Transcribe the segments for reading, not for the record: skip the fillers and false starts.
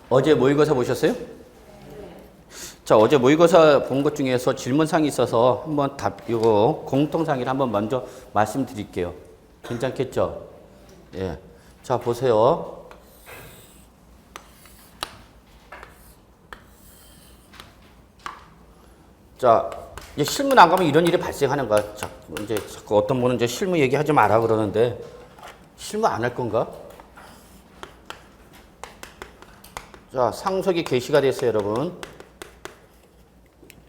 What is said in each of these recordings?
어제 모의고사 보셨어요? 자, 어제 모의고사 본 것 중에서 질문상이 있어서 한번 이거 공통상의를 한번 먼저 말씀드릴게요. 괜찮겠죠? 예. 자, 보세요. 자, 이제 실무 나가면 이런 일이 발생하는 거야. 자, 이제 자꾸 어떤 분은 이제 실무 얘기하지 마라 그러는데 실무 안 할 건가? 자, 상속이 개시가 됐어요, 여러분.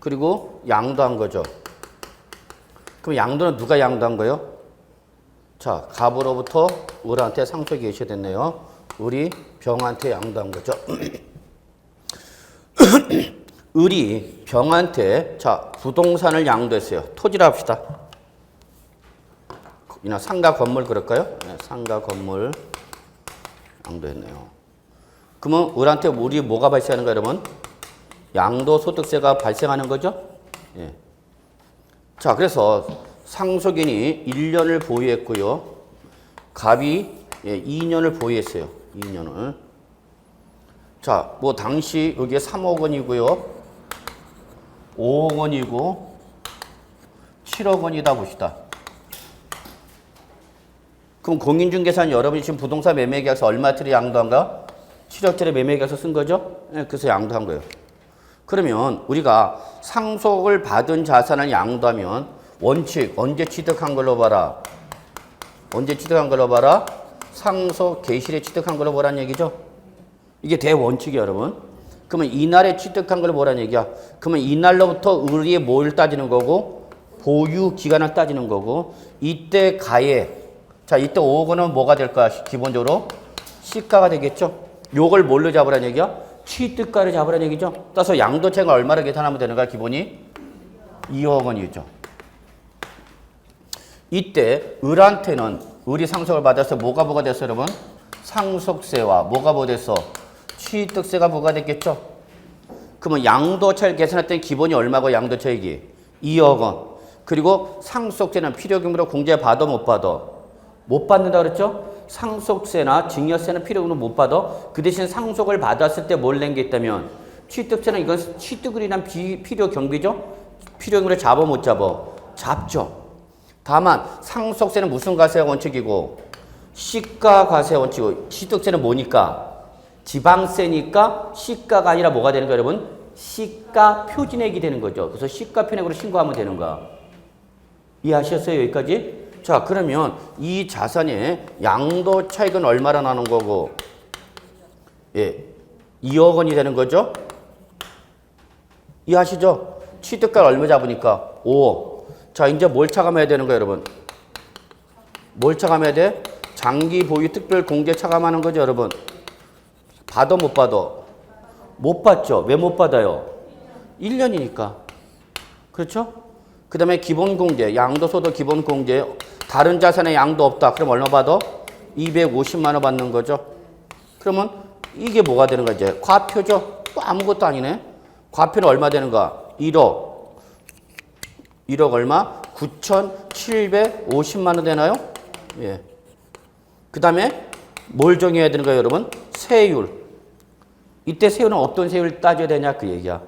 그리고 양도한 거죠. 그럼 양도는 누가 양도한 거예요? 자, 갑으로부터 을한테 상속이 개시됐네요. 을이 병한테 양도한 거죠. 을이 병한테 자 부동산을 양도했어요. 토지라 합시다. 이나 상가 건물 그럴까요? 네, 상가 건물 양도했네요. 그러면 을한테 우리 뭐가 발생하는 거예요, 여러분? 양도소득세가 발생하는 거죠? 예. 자, 그래서 상속인이 1년을 보유했고요. 갑이 2년을 보유했어요. 2년을. 자, 뭐 당시 여기에 3억 원이고요. 5억 원이고 7억 원이다 봅시다. 그럼 공인중개사는 여러분이 지금 부동산 매매계약서 얼마짜리 양도한가? 7억짜리 매매계약서 쓴 거죠? 네, 그래서 양도한 거예요. 그러면 우리가 상속을 받은 자산을 양도하면 원칙 언제 취득한 걸로 봐라? 언제 취득한 걸로 봐라? 상속 개시일에 취득한 걸로 보라는 얘기죠? 이게 대원칙이에요, 여러분. 그러면 이날에 취득한 걸 뭐라는 얘기야? 그러면 이날로부터 을이 뭘 따지는 거고 보유 기간을 따지는 거고 이때 가액 자 이때 5억 원은 뭐가 될까? 기본적으로 시가가 되겠죠? 요걸 뭘로 잡으라는 얘기야? 취득가를 잡으라는 얘기죠? 따라서 양도채가 얼마를 계산하면 되는 거야? 기본이 2억 원이죠. 이때 을한테는 을이 상속을 받아서 뭐가 됐어 여러분? 상속세와 뭐가 됐어? 취득세가 부과됐겠죠? 그러면 양도차를 계산할 때 기본이 얼마고 양도차익이? 2억 원. 그리고 상속세는 필요금으로 공제받아 못 받아? 못 받는다 그랬죠? 상속세나 증여세는 필요금으로 못 받아? 그 대신 상속을 받았을 때 뭘 낸 게 있다면 취득세는 이건 취득을 인한 필요 경비죠? 필요금으로 잡아 못 잡아? 잡죠. 다만 상속세는 무슨 과세 원칙이고 시가 과세 원칙이고 취득세는 뭐니까? 지방세니까 시가가 아니라 뭐가 되는 거예요, 여러분? 시가 표준액이 되는 거죠. 그래서 시가 표준액으로 신고하면 되는 거야. 이해하셨어요, 여기까지? 자, 그러면 이 자산의 양도 차익은 얼마나 나는 거고? 예, 2억 원이 되는 거죠? 이해하시죠? 취득가를 얼마 잡으니까? 5억. 자, 이제 뭘 차감해야 되는 거예요, 여러분? 뭘 차감해야 돼? 장기 보유 특별 공제 차감하는 거죠, 여러분? 받아 못 받아? 못 받죠. 왜 못 받아요? 1년이니까. 그렇죠? 그 다음에 기본공제, 양도소득 기본공제, 다른 자산에 양도 없다. 그럼 얼마 받아? 250만 원 받는 거죠. 그러면 이게 뭐가 되는 거야? 이제 과표죠. 또 아무것도 아니네. 과표는 얼마 되는가? 1억. 1억 얼마? 9,750만 원 되나요? 예. 그 다음에 뭘 정해야 되는 거예요, 여러분? 세율. 이때 세율은 어떤 세율을 따져야 되냐 그 얘기야.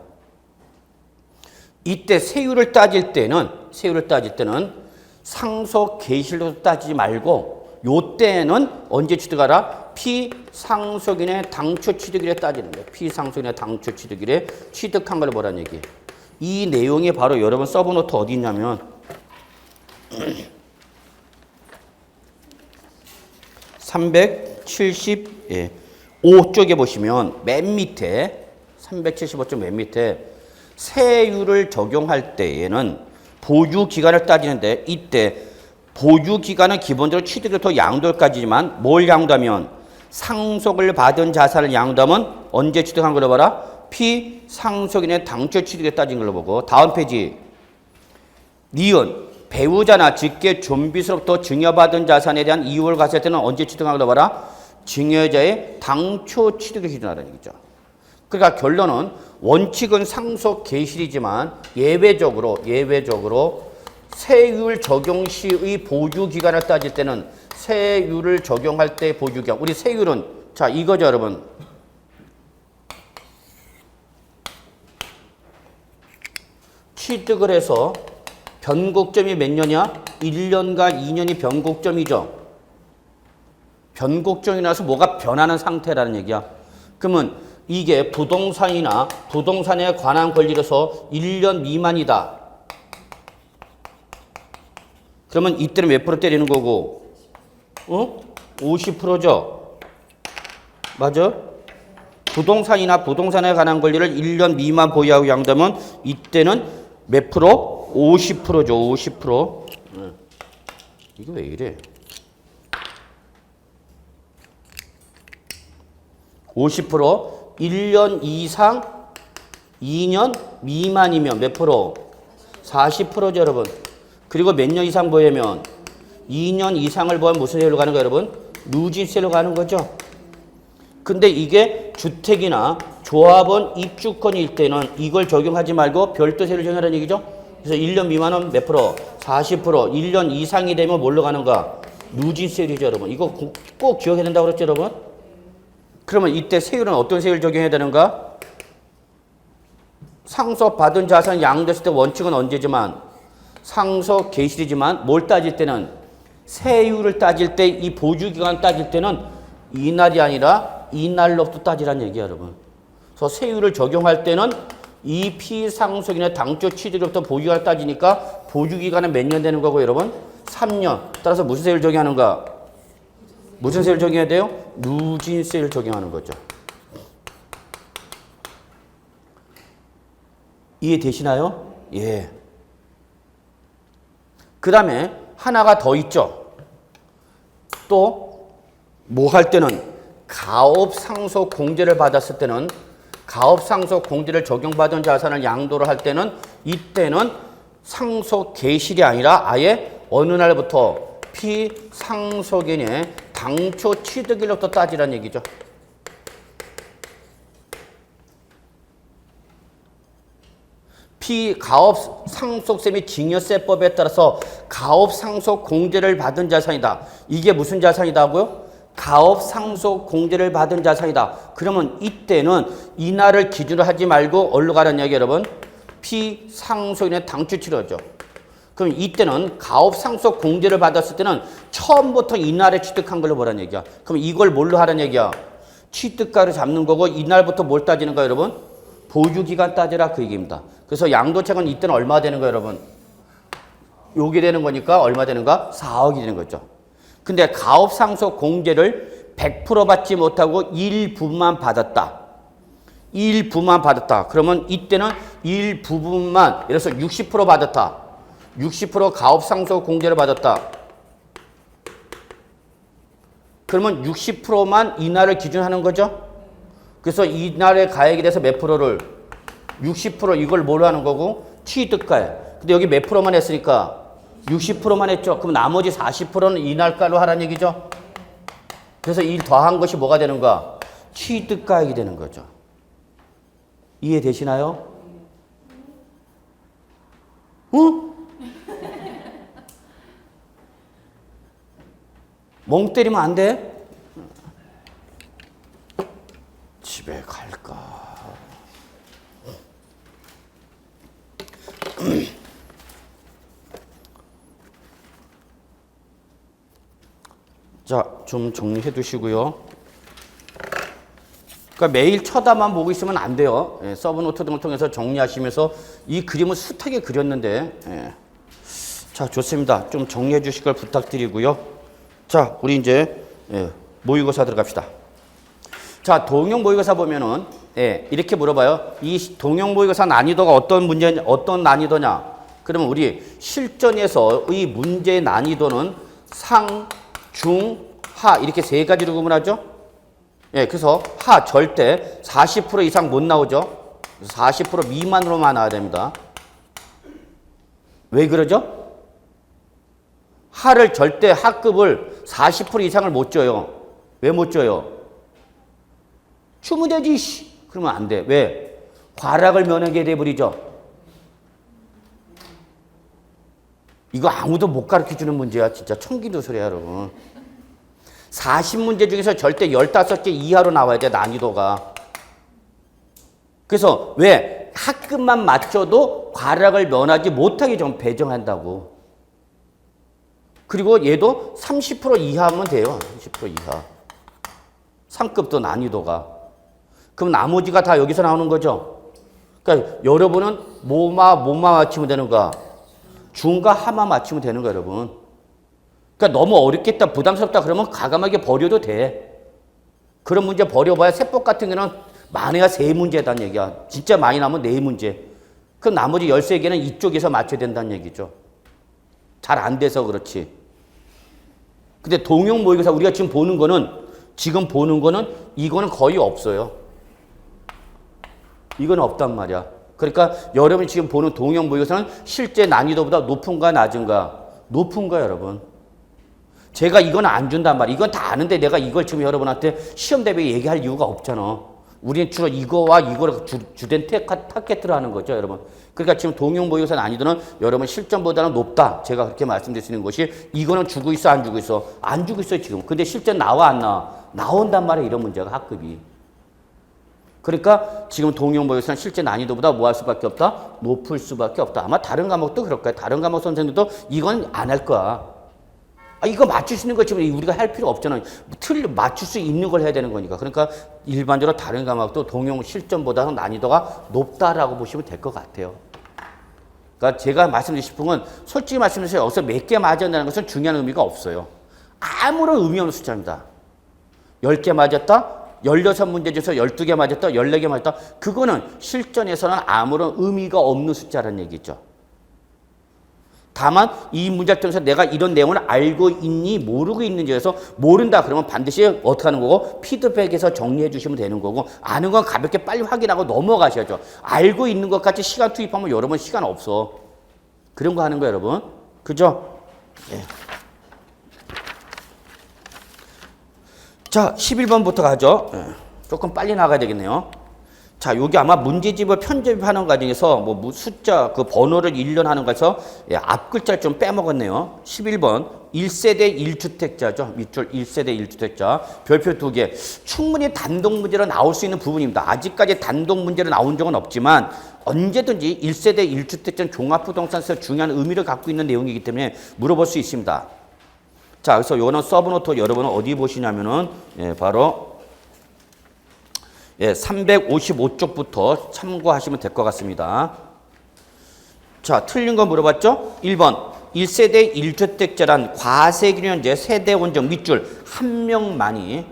이때 세율을 따질 때는 상속 개시일로 따지지 말고 요때는 언제 취득하라? 피상속인의 당초 취득일에 따지는 거예요. 피상속인의 당초 취득일에 취득한 걸 뭐라는 얘기예요. 이 내용이 바로 여러분 서브노트 어디 있냐면 375쪽에 보시면 맨 밑에 375쪽 맨 밑에 세율을 적용할 때에는 보유 기간을 따지는데 이때 보유 기간은 기본적으로 취득부터 양도까지지만 뭘 양도하면 상속을 받은 자산을 양도하면 언제 취득한 걸로 봐라? 피상속인의 당초 취득에 따진 걸로 보고 다음 페이지 니은 배우자나 직계 존비로부터 증여받은 자산에 대한 이율을 갔을 때는 언제 취득한 걸로 봐라? 증여자의 당초 취득을 기준하라는 얘기죠. 그러니까 결론은 원칙은 상속 개시이지만 예외적으로 세율 적용 시의 보유 기간을 따질 때는 세율을 적용할 때 보유 기간. 우리 세율은 자 이거죠, 여러분. 취득을 해서 변곡점이 몇 년이야? 1년과 2년이 변곡점이죠. 변곡점이 나서 뭐가 변하는 상태라는 얘기야. 그러면 이게 부동산이나 부동산에 관한 권리로서 1년 미만이다. 그러면 이때는 몇 프로 때리는 거고? 50%죠. 맞아? 부동산이나 부동산에 관한 권리를 1년 미만 보유하고 양도하면 이때는 몇 프로? 50%죠. 50%. 이거 왜 이래? 50% 1년 이상 2년 미만이면 몇 프로? 40%죠, 여러분. 그리고 몇 년 이상 보유하면 2년 이상을 보면 무슨 세율로 가는 거예요, 여러분? 누진세율로 가는 거죠. 근데 이게 주택이나 조합원 입주권일 때는 이걸 적용하지 말고 별도 세율을 적용하라는 얘기죠. 그래서 1년 미만은 몇 프로? 40%. 1년 이상이 되면 뭘로 가는가? 누진세율이죠, 여러분. 이거 꼭 기억해야 된다고 그랬죠, 여러분? 그러면 이때 세율은 어떤 세율 적용해야 되는가? 상속 받은 자산 양도했을 때 원칙은 언제지만 상속 개시이지만 뭘 따질 때는 세율을 따질 때 이 보유기간 따질 때는 이날이 아니라 이날로부터 따지라는 얘기야, 여러분. 그래서 세율을 적용할 때는 이 피상속인의 당초 취득으로부터 보유기간을 따지니까 보유기간은 몇 년 되는 거고, 여러분? 3년. 따라서 무슨 세율 적용하는가? 무슨 세율 적용해야 돼요? 누진세율 적용하는 거죠. 이해되시나요? 예. 그 다음에 하나가 더 있죠. 또 뭐 할 때는 가업상속 공제를 받았을 때는 가업상속 공제를 적용받은 자산을 양도를 할 때는 이때는 상속 개실이 아니라 아예 어느 날부터 피상속인의 당초 취득일로부터 따지라는 얘기죠. 가업상속세 및 증여세법에 따라서 가업상속 공제를 받은 자산이다. 이게 무슨 자산이다고요? 가업상속 공제를 받은 자산이다. 그러면 이때는 이날을 기준으로 하지 말고 어디로 가라는 얘기 여러분? 피상속인의 당초 치료죠. 그럼 이때는 가업상속 공제를 받았을 때는 처음부터 이날에 취득한 걸로 보라는 얘기야. 그럼 이걸 뭘로 하라는 얘기야? 취득가를 잡는 거고 이날부터 뭘 따지는 거야, 여러분? 보유기간 따지라 그 얘기입니다. 그래서 양도채권 이때는 얼마 되는 거예요, 여러분? 요게 되는 거니까 얼마 되는가? 4억이 되는 거죠. 근데 가업상속 공제를 100% 받지 못하고 일부만 받았다. 일부만 받았다. 그러면 이때는 일부분만, 예를 들어서 60% 받았다. 60% 가업상속 공제를 받았다. 그러면 60%만 이날을 기준하는 거죠. 그래서 이날에 가액에 대해서 몇 프로를 60% 이걸 뭘로 하는 거고 취득가에. 근데 여기 몇 프로만 했으니까 60%만 했죠. 그럼 나머지 40%는 이날가로 하라는 얘기죠. 그래서 이 더한 것이 뭐가 되는가? 취득가액이 되는 거죠. 이해되시나요? 멍 때리면 안 돼? 집에 갈까? 자, 좀 정리해 두시고요. 그러니까 매일 쳐다만 보고 있으면 안 돼요. 예, 서브노트 등을 통해서 정리하시면서 이 그림을 숱하게 그렸는데, 예. 자, 좋습니다. 좀 정리해 주실 걸 부탁드리고요. 자, 우리 이제 모의고사 들어갑시다. 자, 동형 모의고사 보면은 이렇게 물어봐요. 이 동형 모의고사 난이도가 어떤 문제, 어떤 난이도냐? 그러면 우리 실전에서 이 문제의 난이도는 상, 중, 하 이렇게 세 가지로 구분하죠. 그래서 하 절대 40% 이상 못 나오죠. 40% 미만으로만 나와야 됩니다. 왜 그러죠? 하를 절대 하급을 40% 이상을 못 줘요. 왜 못 줘요? 주면 되지. 그러면 안 돼. 왜? 과락을 면하게 돼버리죠. 이거 아무도 못 가르쳐주는 문제야. 진짜 천기도소리야, 여러분. 40문제 중에서 절대 15개 이하로 나와야 돼, 난이도가. 그래서 왜? 학급만 맞춰도 얘도 과락을 면하지 못하게 좀 배정한다고. 그리고 얘도 30% 이하면 돼요. 30% 이하. 상급도 난이도가. 그럼 나머지가 다 여기서 나오는 거죠. 그러니까 여러분은 뭐만 맞추면 되는 거야. 중과 하만 맞추면 되는 거야, 여러분. 그러니까 너무 어렵겠다, 부담스럽다 그러면 과감하게 버려도 돼. 그런 문제 버려봐야 세법 같은 경우는 많아야 3문제단 얘기야. 진짜 많이 나면 4문제. 그럼 나머지 13개는 이쪽에서 맞춰야 된다는 얘기죠. 잘 안 돼서 그렇지. 근데 동형 모의고사 우리가 지금 보는 거는 이거는 거의 없어요. 이건 없단 말이야. 그러니까 여러분이 지금 보는 동형 모의고사는 실제 난이도보다 높은가 낮은가? 높은 거야, 여러분. 제가 이건 안 준단 말이야. 이건 다 아는데 내가 이걸 지금 여러분한테 시험 대비에 얘기할 이유가 없잖아. 우리는 주로 이거와 이거를 주된 타겟으로 하는 거죠, 여러분. 그러니까 지금 동형 모의고사 난이도는 여러분 실전보다는 높다. 제가 그렇게 말씀드리는 것이 이거는 주고 있어, 안 주고 있어? 안 주고 있어요, 지금. 근데 실전 나와, 안 나와? 나온단 말이야, 이런 문제가 학급이. 그러니까 지금 동형 모의고사는 실제 난이도보다 뭐 할 수밖에 없다? 높을 수밖에 없다. 아마 다른 과목도 그럴 거야. 다른 과목 선생님도 이건 안 할 거야. 이거 맞출 수 있는 거 지금 우리가 할 필요 없잖아. 맞출 수 있는 걸 해야 되는 거니까. 그러니까 일반적으로 다른 과목도 동형 실전보다는 난이도가 높다라고 보시면 될 것 같아요. 그러니까 제가 말씀드리고 싶은 건 솔직히 말씀드려서 여기서 몇 개 맞았다는 것은 중요한 의미가 없어요. 아무런 의미 없는 숫자입니다. 10개 맞았다? 16문제 중에서 12개 맞았다? 14개 맞았다? 그거는 실전에서는 아무런 의미가 없는 숫자라는 얘기죠. 다만 이 문제를 통해서 내가 이런 내용을 알고 있니 모르고 있는지에서 모른다 그러면 반드시 어떻게 하는 거고 피드백에서 정리해 주시면 되는 거고 아는 건 가볍게 빨리 확인하고 넘어가셔야죠. 알고 있는 것 같이 시간 투입하면 여러분 시간 없어. 그런 거 하는 거 여러분. 그죠? 예. 자 11번부터 가죠. 예. 조금 빨리 나가야 되겠네요. 자, 여기 아마 문제집을 편집하는 과정에서 뭐 숫자, 그 번호를 일련하는 거에서 앞 글자를 좀 빼먹었네요. 11번. 1세대 1주택자죠. 밑줄 1세대 1주택자. 별표 2개. 충분히 단독 문제로 나올 수 있는 부분입니다. 아직까지 단독 문제로 나온 적은 없지만 언제든지 1세대 1주택자는 종합부동산에서 중요한 의미를 갖고 있는 내용이기 때문에 물어볼 수 있습니다. 자, 그래서 요거는 서브노트 여러분은 어디 보시냐면은, 바로 355쪽부터 참고하시면 될 것 같습니다. 자, 틀린 거 물어봤죠? 1번. 1세대 1주택자란 과세기년제 세대 원정 밑줄 1명만이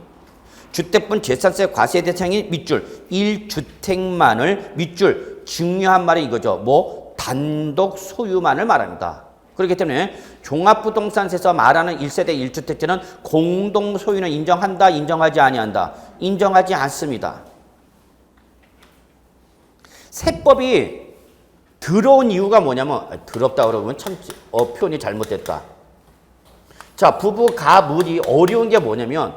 주택분 재산세 과세 대상이 밑줄 1주택만을 밑줄 중요한 말이 이거죠. 뭐 단독 소유만을 말합니다. 그렇기 때문에 종합부동산세에서 말하는 1세대 1주택자는 공동소유는 인정한다, 인정하지 아니한다? 인정하지 않습니다. 세법이 더러운 이유가 뭐냐면 더럽다 그러면 참 표현이 잘못됐다. 자, 부부 가물이 어려운 게 뭐냐면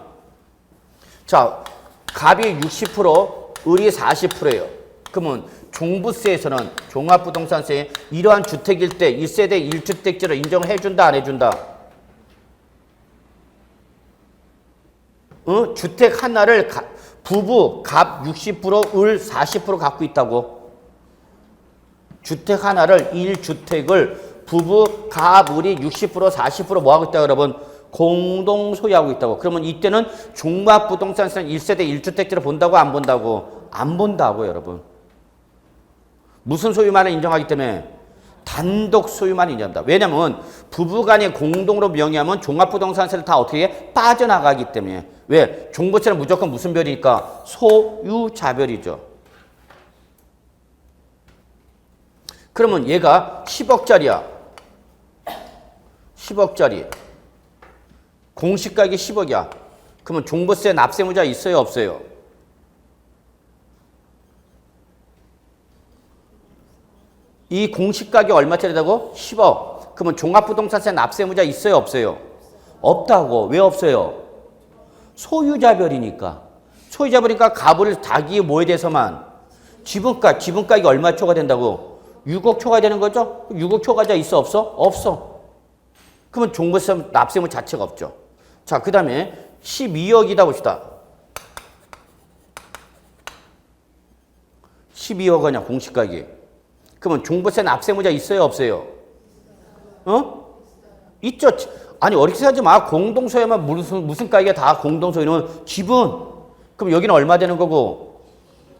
자, 갑이 60%, 을이 40%예요. 그러면 종부세에서는 종합부동산세에 이러한 주택일 때 1세대 1주택자를 인정해준다 안 해준다? 주택 하나를 부부 갑 60%, 을 40% 갖고 있다고. 주택 하나를 1주택을 부부 갑, 을이 60%, 40% 뭐하고 있다고 여러분? 공동 소유하고 있다고. 그러면 이때는 종합부동산세는 1세대 1주택자를 본다고 안 본다고? 안 본다고 여러분. 무슨 소유만을 인정하기 때문에? 단독 소유만 인정한다. 왜냐면 부부간에 공동으로 명의하면 종합부동산세를 다 어떻게 해? 빠져나가기 때문에. 왜? 종부세는 무조건 무슨 별이니까? 소유자별이죠. 그러면 얘가 10억짜리야. 10억짜리. 공시가격이 10억이야. 그러면 종부세 납세무자 있어요, 없어요? 이 공시가격 얼마짜리라고? 10억. 그러면 종합부동산세 납세무자 있어요, 없어요? 없다고. 왜 없어요? 소유자별이니까. 소유자별이니까 갑을 자기 뭐에 대해서만 지분가격이 얼마 초과 된다고? 6억 초과 되는 거죠? 6억 초과자 있어, 없어? 없어. 그러면 종부세 납세무 자체가 없죠. 자, 그 다음에 12억이다 봅시다. 12억 원이야, 공시가격이. 그러면 종부세 납세무자 있어요, 없어요? 있죠. 아니, 어렵게 하지 마. 공동소유만 무슨 가액이 다 공동소유는 지분. 그럼 여기는 얼마 되는 거고?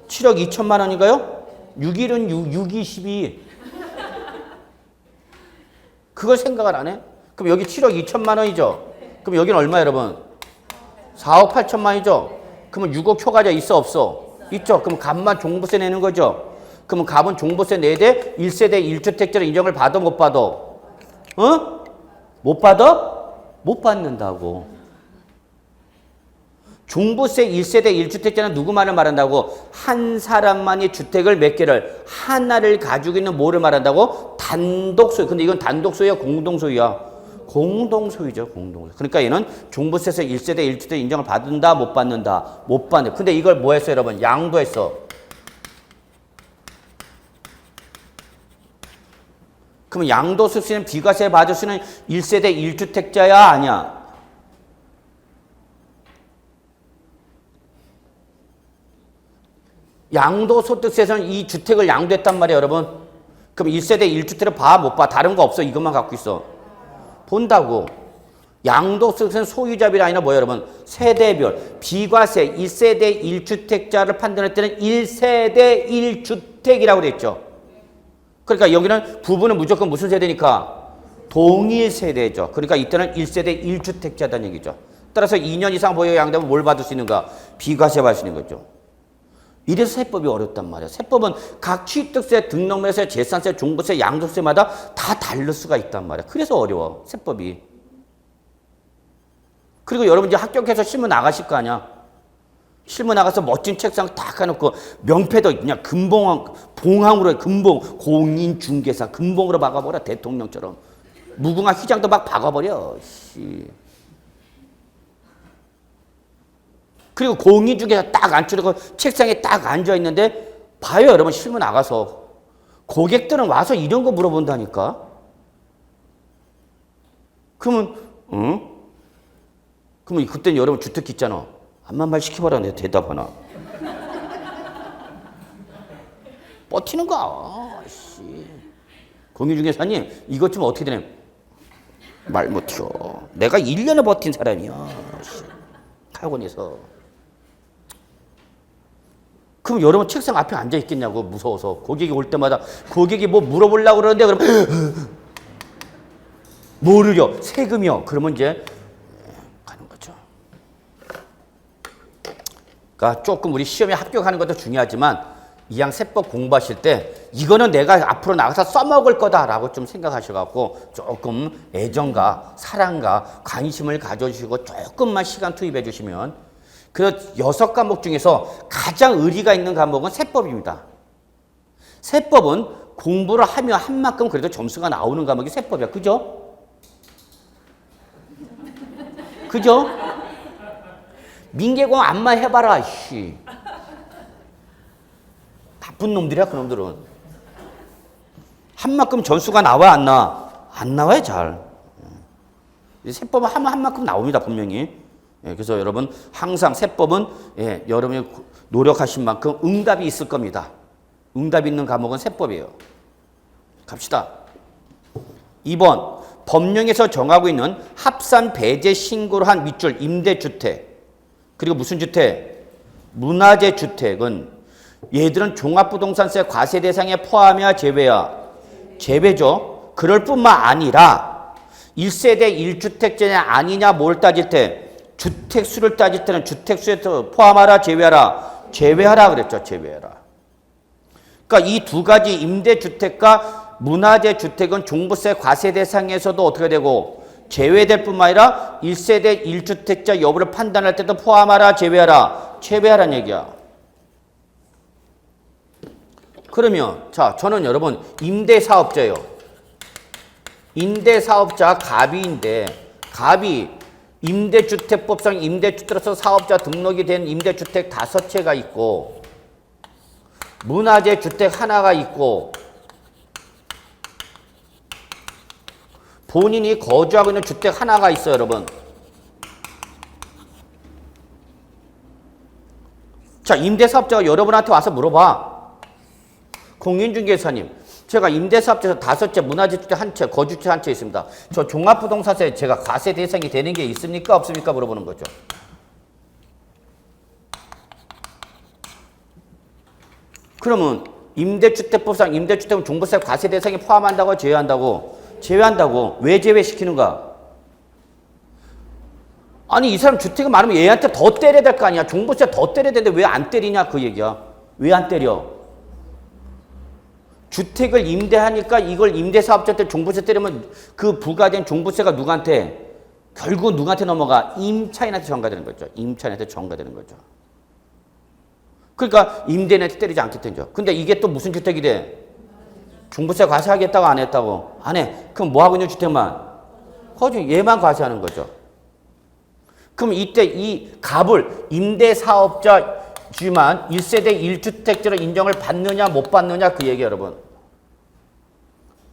7억 2천만 원인가요? 6일은 6, 22. 그걸 생각을 안 해? 그럼 여기 7억 2천만 원이죠? 그럼 여기는 얼마 여러분? 4억 8천만이죠? 그러면 6억 초과자 있어, 없어? 있죠. 그럼 갑만 종부세 내는 거죠? 그러면 갑은 종부세 내야 돼? 1세대 1주택자로 인정을 받아, 못 받아? 못 받아? 못 받는다고. 종부세 1세대 1주택자는 누구만을 말한다고? 한 사람만이 주택을 몇 개를 하나를 가지고 있는 뭐를 말한다고? 단독소유. 근데 이건 단독소유야, 공동소유야? 공동소유죠, 공동소유. 그러니까 얘는 종부세에서 1세대 1주택 인정을 받는다, 못 받는다? 못 받는다. 근데 이걸 뭐 했어, 여러분? 양도했어. 그러면 양도소득세는 비과세 받을 수 있는 1세대 1주택자야, 아니야? 양도소득세에서는 이 주택을 양도했단 말이에요, 여러분. 그럼 1세대 1주택을 봐, 못 봐? 다른 거 없어. 이것만 갖고 있어. 본다고. 양도소득세는 소유자별이 아니라 뭐예요, 여러분? 세대별. 비과세 1세대 1주택자를 판단할 때는 1세대 1주택이라고 그랬죠. 그러니까 여기는 부부는 무조건 무슨 세대니까? 동일 세대죠. 그러니까 이때는 1세대 1주택자다는 얘기죠. 따라서 2년 이상 보유 양도하면 뭘 받을 수 있는가? 비과세 받을 수 있는 거죠. 이래서 세법이 어렵단 말이야. 세법은 각 취득세, 등록매세, 재산세, 종부세, 양도세마다 다 다를 수가 있단 말이야. 그래서 어려워, 세법이. 그리고 여러분 이제 합격해서 실무 나가실 거 아니야. 실무 나가서 멋진 책상 딱 해놓고 명패도 그냥 봉황으로 금봉, 공인중개사 금봉으로 박아버려. 대통령처럼. 무궁화 휘장도 막 박아버려. 씨. 그리고 공인중개사 딱 앉혀놓고 책상에 딱 앉아있는데 봐요, 여러분. 실무 나가서. 고객들은 와서 이런 거 물어본다니까. 그러면 그러면 그때는 여러분 주특기 있잖아. 암만 말 시켜봐라. 내가 대답하나. 버티는 거야. 씨. 공인중개사님 이것 좀 어떻게 되냐. 말 못해요. 내가 1년을 버틴 사람이야. 씨. 학원에서. 그럼 여러분 책상 앞에 앉아 있겠냐고, 무서워서. 고객이 올 때마다 고객이 뭐 물어보려고 그러는데 그럼 뭐를요? 세금이요. 그러면 이제 가는 거죠. 그러니까 조금 우리 시험에 합격하는 것도 중요하지만 이양 세법 공부하실 때 이거는 내가 앞으로 나가서 써먹을 거다라고 좀 생각하셔갖고 조금 애정과 사랑과 관심을 가져주시고 조금만 시간 투입해 주시면, 그 6과목 중에서 가장 의리가 있는 과목은 세법입니다. 세법은 공부를 하며 한 만큼 그래도 점수가 나오는 과목이 세법이야. 그죠? 그죠? 민계공 안만 해봐라, 씨. 나쁜 놈들이야, 그놈들은. 한 만큼 점수가 나와, 안 나와? 안 나와요, 잘. 세법은 하면 한 만큼 나옵니다, 분명히. 예, 그래서 여러분 항상 세법은 여러분이 노력하신 만큼 응답이 있을 겁니다. 응답 있는 과목은 세법이에요. 갑시다. 2번 법령에서 정하고 있는 합산 배제 신고를 한 밑줄 임대주택 그리고 무슨 주택? 문화재 주택은 얘들은 종합부동산세 과세 대상에 포함이야 제외야? 제외죠. 그럴 뿐만 아니라 1세대 1주택자냐 아니냐 뭘 따질 때? 주택수를 따질 때는 주택수에서 포함하라 제외하라? 제외하라 그랬죠. 제외하라. 그러니까 이 두 가지 임대주택과 문화재 주택은 종부세 과세 대상에서도 어떻게 되고 제외될 뿐만 아니라 1세대 1주택자 여부를 판단할 때도 포함하라 제외하라? 제외하라는 얘기야. 그러면 자, 저는 여러분 임대사업자예요. 임대사업자 갑이인데 갑이 임대주택법상 임대주택으로서 사업자 등록이 된 임대주택 5채가 있고 문화재 주택 하나가 있고 본인이 거주하고 있는 주택 하나가 있어요, 여러분. 자, 임대사업자가 여러분한테 와서 물어봐. 공인중개사님, 제가 임대사업자에서 5채, 문화재주택 1채, 거주주택 1채 있습니다. 저 종합부동산세에 제가 과세 대상이 되는 게 있습니까? 없습니까? 물어보는 거죠. 그러면 임대주택법상 임대주택은 종부세 과세 대상에 포함한다고 제외한다고? 제외한다고. 왜 제외시키는가? 아니 이 사람 주택이 많으면 얘한테 더 때려야 될 거 아니야. 종부세 더 때려야 되는데 왜 안 때리냐 그 얘기야. 왜 안 때려? 주택을 임대하니까 이걸 임대사업자한테 종부세 때리면 그 부과된 종부세가 누구한테? 결국 누구한테 넘어가? 임차인한테 전가되는 거죠. 임차인한테 전가되는 거죠. 그러니까 임대인한테 때리지 않겠다죠. 근데 이게 또 무슨 주택이 돼? 종부세 과세하겠다고 안 했다고? 안 해. 그럼 뭐 하고 있는 주택만? 거주 얘만 과세하는 거죠. 그럼 이때 이 값을 임대사업자지만 1세대 1주택자로 인정을 받느냐 못 받느냐 그 얘기예요, 여러분.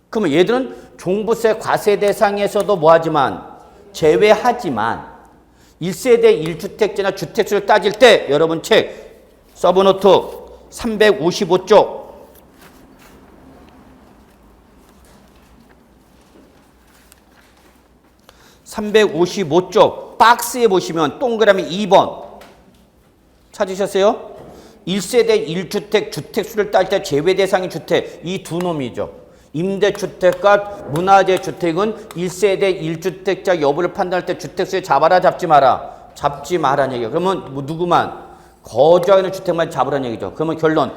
그러면 얘들은 종부세 과세 대상에서도 뭐하지만 제외하지만 1세대 1주택자나 주택수를 따질 때 여러분 책 서브노트 355쪽 355쪽 박스에 보시면 동그라미 2번 찾으셨어요? 1세대 1주택 주택수를 딸 때 제외 대상인 주택 이 두 놈이죠. 임대주택과 문화재 주택은 1세대 1주택자 여부를 판단할 때 주택수에 잡아라 잡지 마라. 잡지 마라는 얘기예요. 그러면 뭐 누구만? 거주하고 있는 주택만 잡으라는 얘기죠. 그러면 결론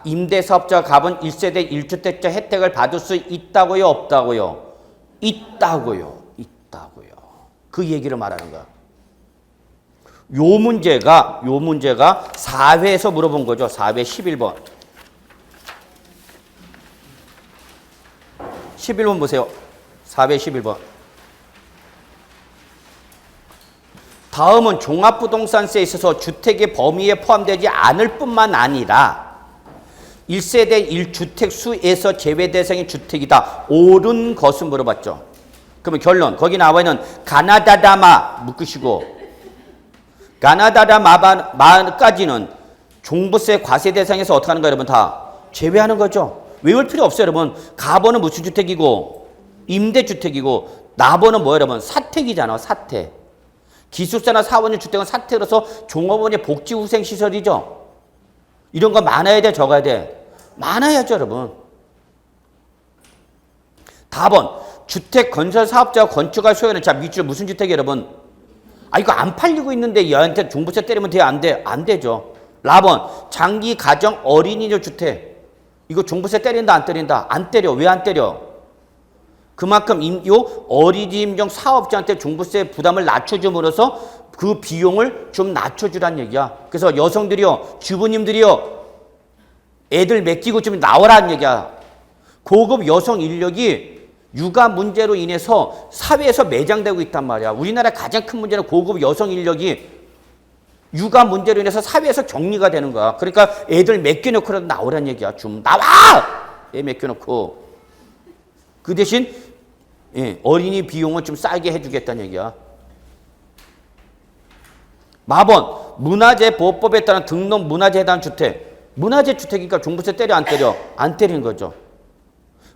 임대사업자 갑은 1세대 1주택자 혜택을 받을 수 있다고요? 없다고요? 있다고요. 있다고요. 그 얘기를 말하는 거야. 요 문제가 4회에서 물어본 거죠. 4회 11번. 11번 보세요. 4회 11번. 다음은 종합부동산세에 있어서 주택의 범위에 포함되지 않을 뿐만 아니라 1세대 1주택 수에서 제외 대상인 주택이다. 옳은 것을 물어봤죠. 그러면 결론 거기 나와 있는 가나다다마 묶으시고 가나다다마까지는 종부세 과세 대상에서 어떻게 하는 거예요, 여러분? 다 제외하는 거죠. 외울 필요 없어요, 여러분. 가번은 무슨 주택이고 임대주택이고 나번은 뭐예요, 여러분? 사택이잖아, 사택. 기숙사나 사원의 주택은 사택으로서 종업원의 복지후생시설이죠. 이런 거 많아야 돼, 적어야 돼? 많아야죠, 여러분. 다번 주택 건설 사업자가 건축할 소유는 자 밑줄 무슨 주택이에요, 여러분? 아 이거 안 팔리고 있는데 얘한테 종부세 때리면 돼? 안 돼? 안 되죠. 라번 장기 가정 어린이집 주택 이거 종부세 때린다 안 때린다? 안 때려. 왜 안 때려? 그만큼 요 어린이집 사업자한테 종부세 부담을 낮춰줌으로써 그 비용을 좀 낮춰주란 얘기야. 그래서 여성들이요, 주부님들이요, 애들 맡기고 좀 나오라는 얘기야. 고급 여성 인력이 육아 문제로 인해서 사회에서 매장되고 있단 말이야. 우리나라 가장 큰 문제는 고급 여성 인력이 육아 문제로 인해서 사회에서 격리가 되는 거야. 그러니까 애들 맡겨놓고라도 나오란 얘기야. 좀 나와! 애 맡겨놓고. 그 대신 어린이 비용은 좀 싸게 해주겠다는 얘기야. 마번 문화재 보호법에 따른 등록 문화재에 해당하는 주택. 문화재 주택이니까 종부세 때려 안 때려? 안 때리는 거죠.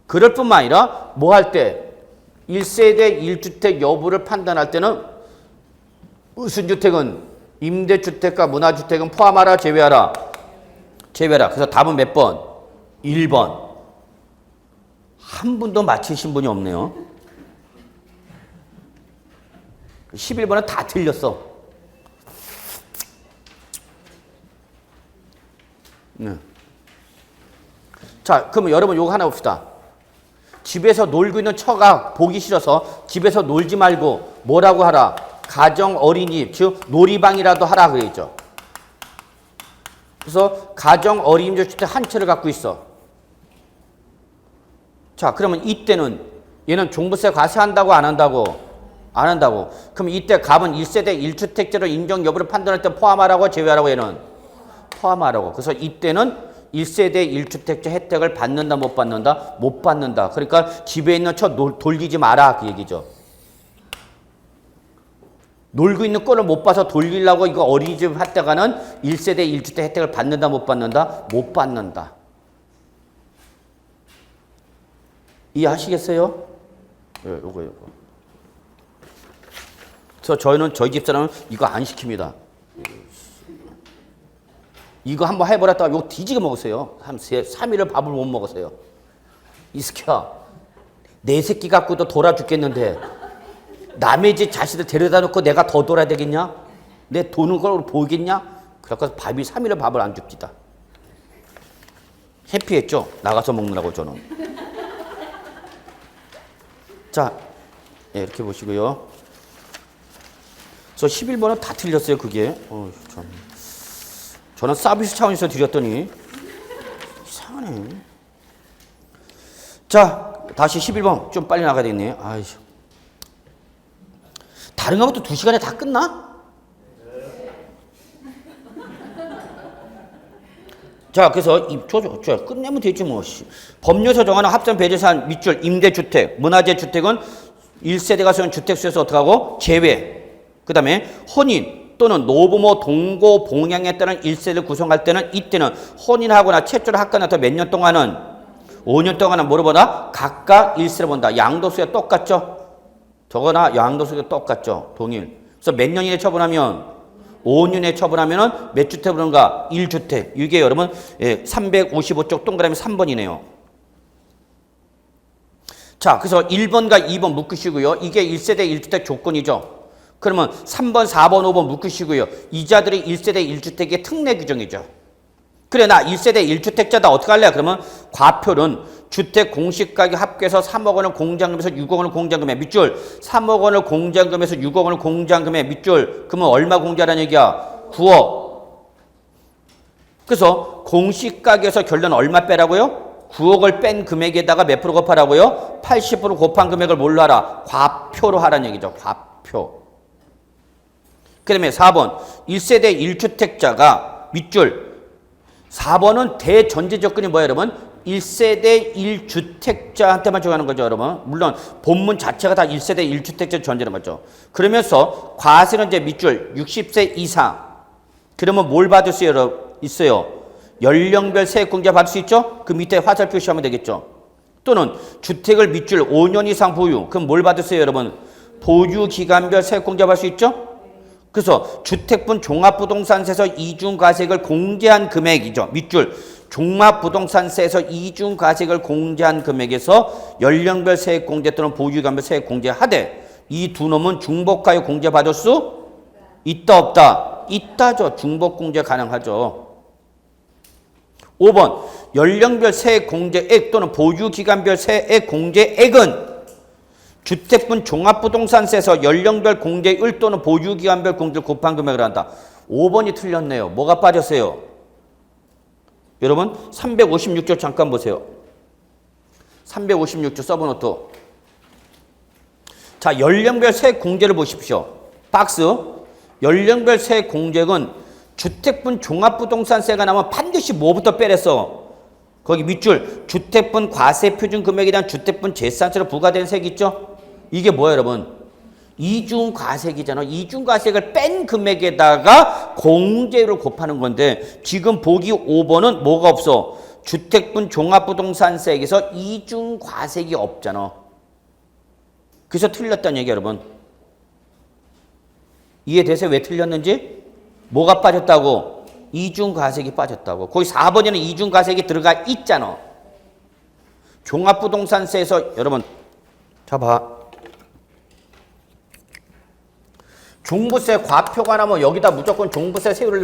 그럴 뿐만 아니라 뭐 할 때 1세대 1주택 여부를 판단할 때는 무슨 주택은 임대주택과 문화주택은 포함하라 제외하라? 제외하라. 그래서 답은 몇 번? 1번. 한 분도 맞히신 분이 없네요. 11번은 다 틀렸어. 네. 자, 그러면 여러분 요거 하나 봅시다. 집에서 놀고 있는 처가 보기 싫어서 집에서 놀지 말고 뭐라고 하라? 가정 어린이집, 즉 놀이방이라도 하라 그랬죠. 그래서 가정 어린이집 주택 한 채를 갖고 있어. 자, 그러면 이때는 얘는 종부세 과세한다고 안 한다고? 안 한다고. 그럼 이때 값은 1세대 1주택자로 인정 여부를 판단할 때 포함하라고 제외하라고 얘는? 포함하라고. 그래서 이때는 1세대 1주택자 혜택을 받는다 못 받는다? 못 받는다. 그러니까 집에 있는 처 돌리지 마라 그 얘기죠. 놀고 있는 꼴을 못 봐서 돌리려고 이거 어린이집 했다가는 1세대 1주택 혜택을 받는다 못 받는다? 못 받는다. 이해하시겠어요? 예, 요거. 그래서 저희 집사람은 이거 안 시킵니다. 이거 한번 해버렸다가 이거 뒤지게 먹었어요. 한 3일을 밥을 못 먹었어요. 이 새끼야, 내 새끼 갖고도 돌아 죽겠는데 남의 집 자식들 데려다 놓고 내가 더 돌아야 되겠냐? 내 도는 걸 보이겠냐? 그래서 밥이 3일을 밥을 안 줍디다. 해피했죠? 나가서 먹느라고 저는. 자, 네, 이렇게 보시고요. 저 11번은 다 틀렸어요, 그게. 참. 저는 서비스 차원에서 드렸더니 이상하네. 자, 다시 11번. 좀 빨리 나가야 되겠네. 아이, 다른 것도 2시간에 다 끝나? 자, 그래서 저 끝내면 되지 뭐. 법률에서 정하는 합산 배제사안 밑줄 임대주택, 문화재 주택은 1세대가 소유한 주택수에서 어떻게 하고? 제외. 그 다음에 혼인 또는 노부모 동거 봉양에 따른 1세대를 구성할 때는 이때는 혼인하거나 최초로 합간해서 몇 년 동안은 5년 동안은 뭐를 보다? 각각 1세를 본다. 양도수가 똑같죠? 저거나 양도수가 똑같죠? 동일. 그래서 몇 년 이내 처분하면 5년에 처분하면은 몇 주택 부른가? 1주택. 이게 여러분 355쪽 동그라미 3번이네요. 자, 그래서 1번과 2번 묶으시고요. 이게 1세대 1주택 조건이죠. 그러면 3번, 4번, 5번 묶으시고요. 이자들이 1세대 1주택의 특례 규정이죠. 그래, 나 1세대 1주택자다. 어떻게 할래? 그러면 과표는 주택 공시가격 합계해서 3억 원을 공제한금에서 6억 원을 공제한금에 밑줄 3억 원을 공제한금에서 6억 원을 공제한금에 밑줄 그러면 얼마 공제하라는 얘기야? 9억. 그래서 공시가격에서 결론 얼마 빼라고요? 9억을 뺀 금액에다가 몇 프로 곱하라고요? 80% 곱한 금액을 뭘로 하라? 과표로 하라는 얘기죠. 과표. 그 다음에 4번 1세대 1주택자가 밑줄 4번은 대전제 조건이 뭐예요, 여러분? 1세대 1주택자한테만 적용하는 거죠, 여러분. 물론 본문 자체가 다 1세대 1주택자 전제는 거죠. 그러면서 과세는 이제 밑줄 60세 이상. 그러면 뭘 받을 수 있어요? 연령별 세액공제 받을 수 있죠? 그 밑에 화살 표시하면 되겠죠. 또는 주택을 밑줄 5년 이상 보유. 그럼 뭘 받을 수 있어요, 여러분? 보유기간별 세액공제 받을 수 있죠? 그래서 주택분 종합부동산세에서 이중과세액을 공제한 금액이죠. 밑줄 종합부동산세에서 이중과세액을 공제한 금액에서 연령별 세액공제 또는 보유기간별 세액공제하되 이 두 놈은 중복하여 공제받을 수 있다 없다? 있다죠. 중복공제 가능하죠. 5번 연령별 세액공제액 또는 보유기간별 세액공제액은 주택분 종합부동산세에서 연령별 공제율 또는 보유기간별 공제를 곱한 금액을 한다. 5번이 틀렸네요. 뭐가 빠졌어요? 여러분 356조 잠깐 보세요. 356조 서브노트. 자, 연령별 세액 공제를 보십시오. 박스. 연령별 세액 공제액은 주택분 종합부동산세가 나오면 반드시 뭐부터 빼랬어? 거기 밑줄 주택분 과세 표준 금액에 대한 주택분 재산세로 부과된 세액 있죠? 이게 뭐예요, 여러분? 이중과세액이잖아. 이중과세액을 뺀 금액에다가 공제를 곱하는 건데 지금 보기 5번은 뭐가 없어? 주택분 종합부동산세액에서 이중과세액이 없잖아. 그래서 틀렸다는 얘기야, 여러분. 이해되세요? 왜 틀렸는지? 뭐가 빠졌다고? 이중과세액이 빠졌다고. 거기 4번에는 이중과세액이 들어가 있잖아. 종합부동산세에서 여러분 자 봐. 종부세 과표가 나오면 여기다 무조건 종부세 세율을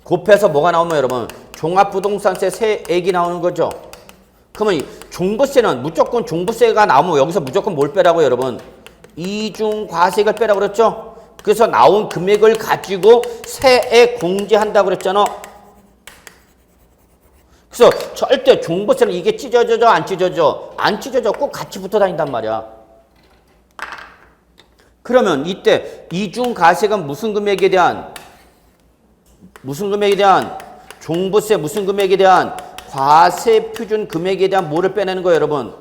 곱해서 뭐가 나오면 여러분 종합부동산세 세액이 나오는 거죠. 그러면 종부세는 무조건 종부세가 나오면 여기서 무조건 뭘 빼라고요, 여러분? 이중과세액을 빼라고 그랬죠. 그래서 나온 금액을 가지고 세액 공제한다고 그랬잖아. 그래서 절대 종부세는 이게 찢어져 안 찢어져? 안 찢어져. 꼭 같이 붙어 다닌단 말이야. 그러면 이때 이중과세액은 무슨 금액에 대한 종부세 무슨 금액에 대한 과세 표준 금액에 대한 뭐를 빼내는 거예요, 여러분?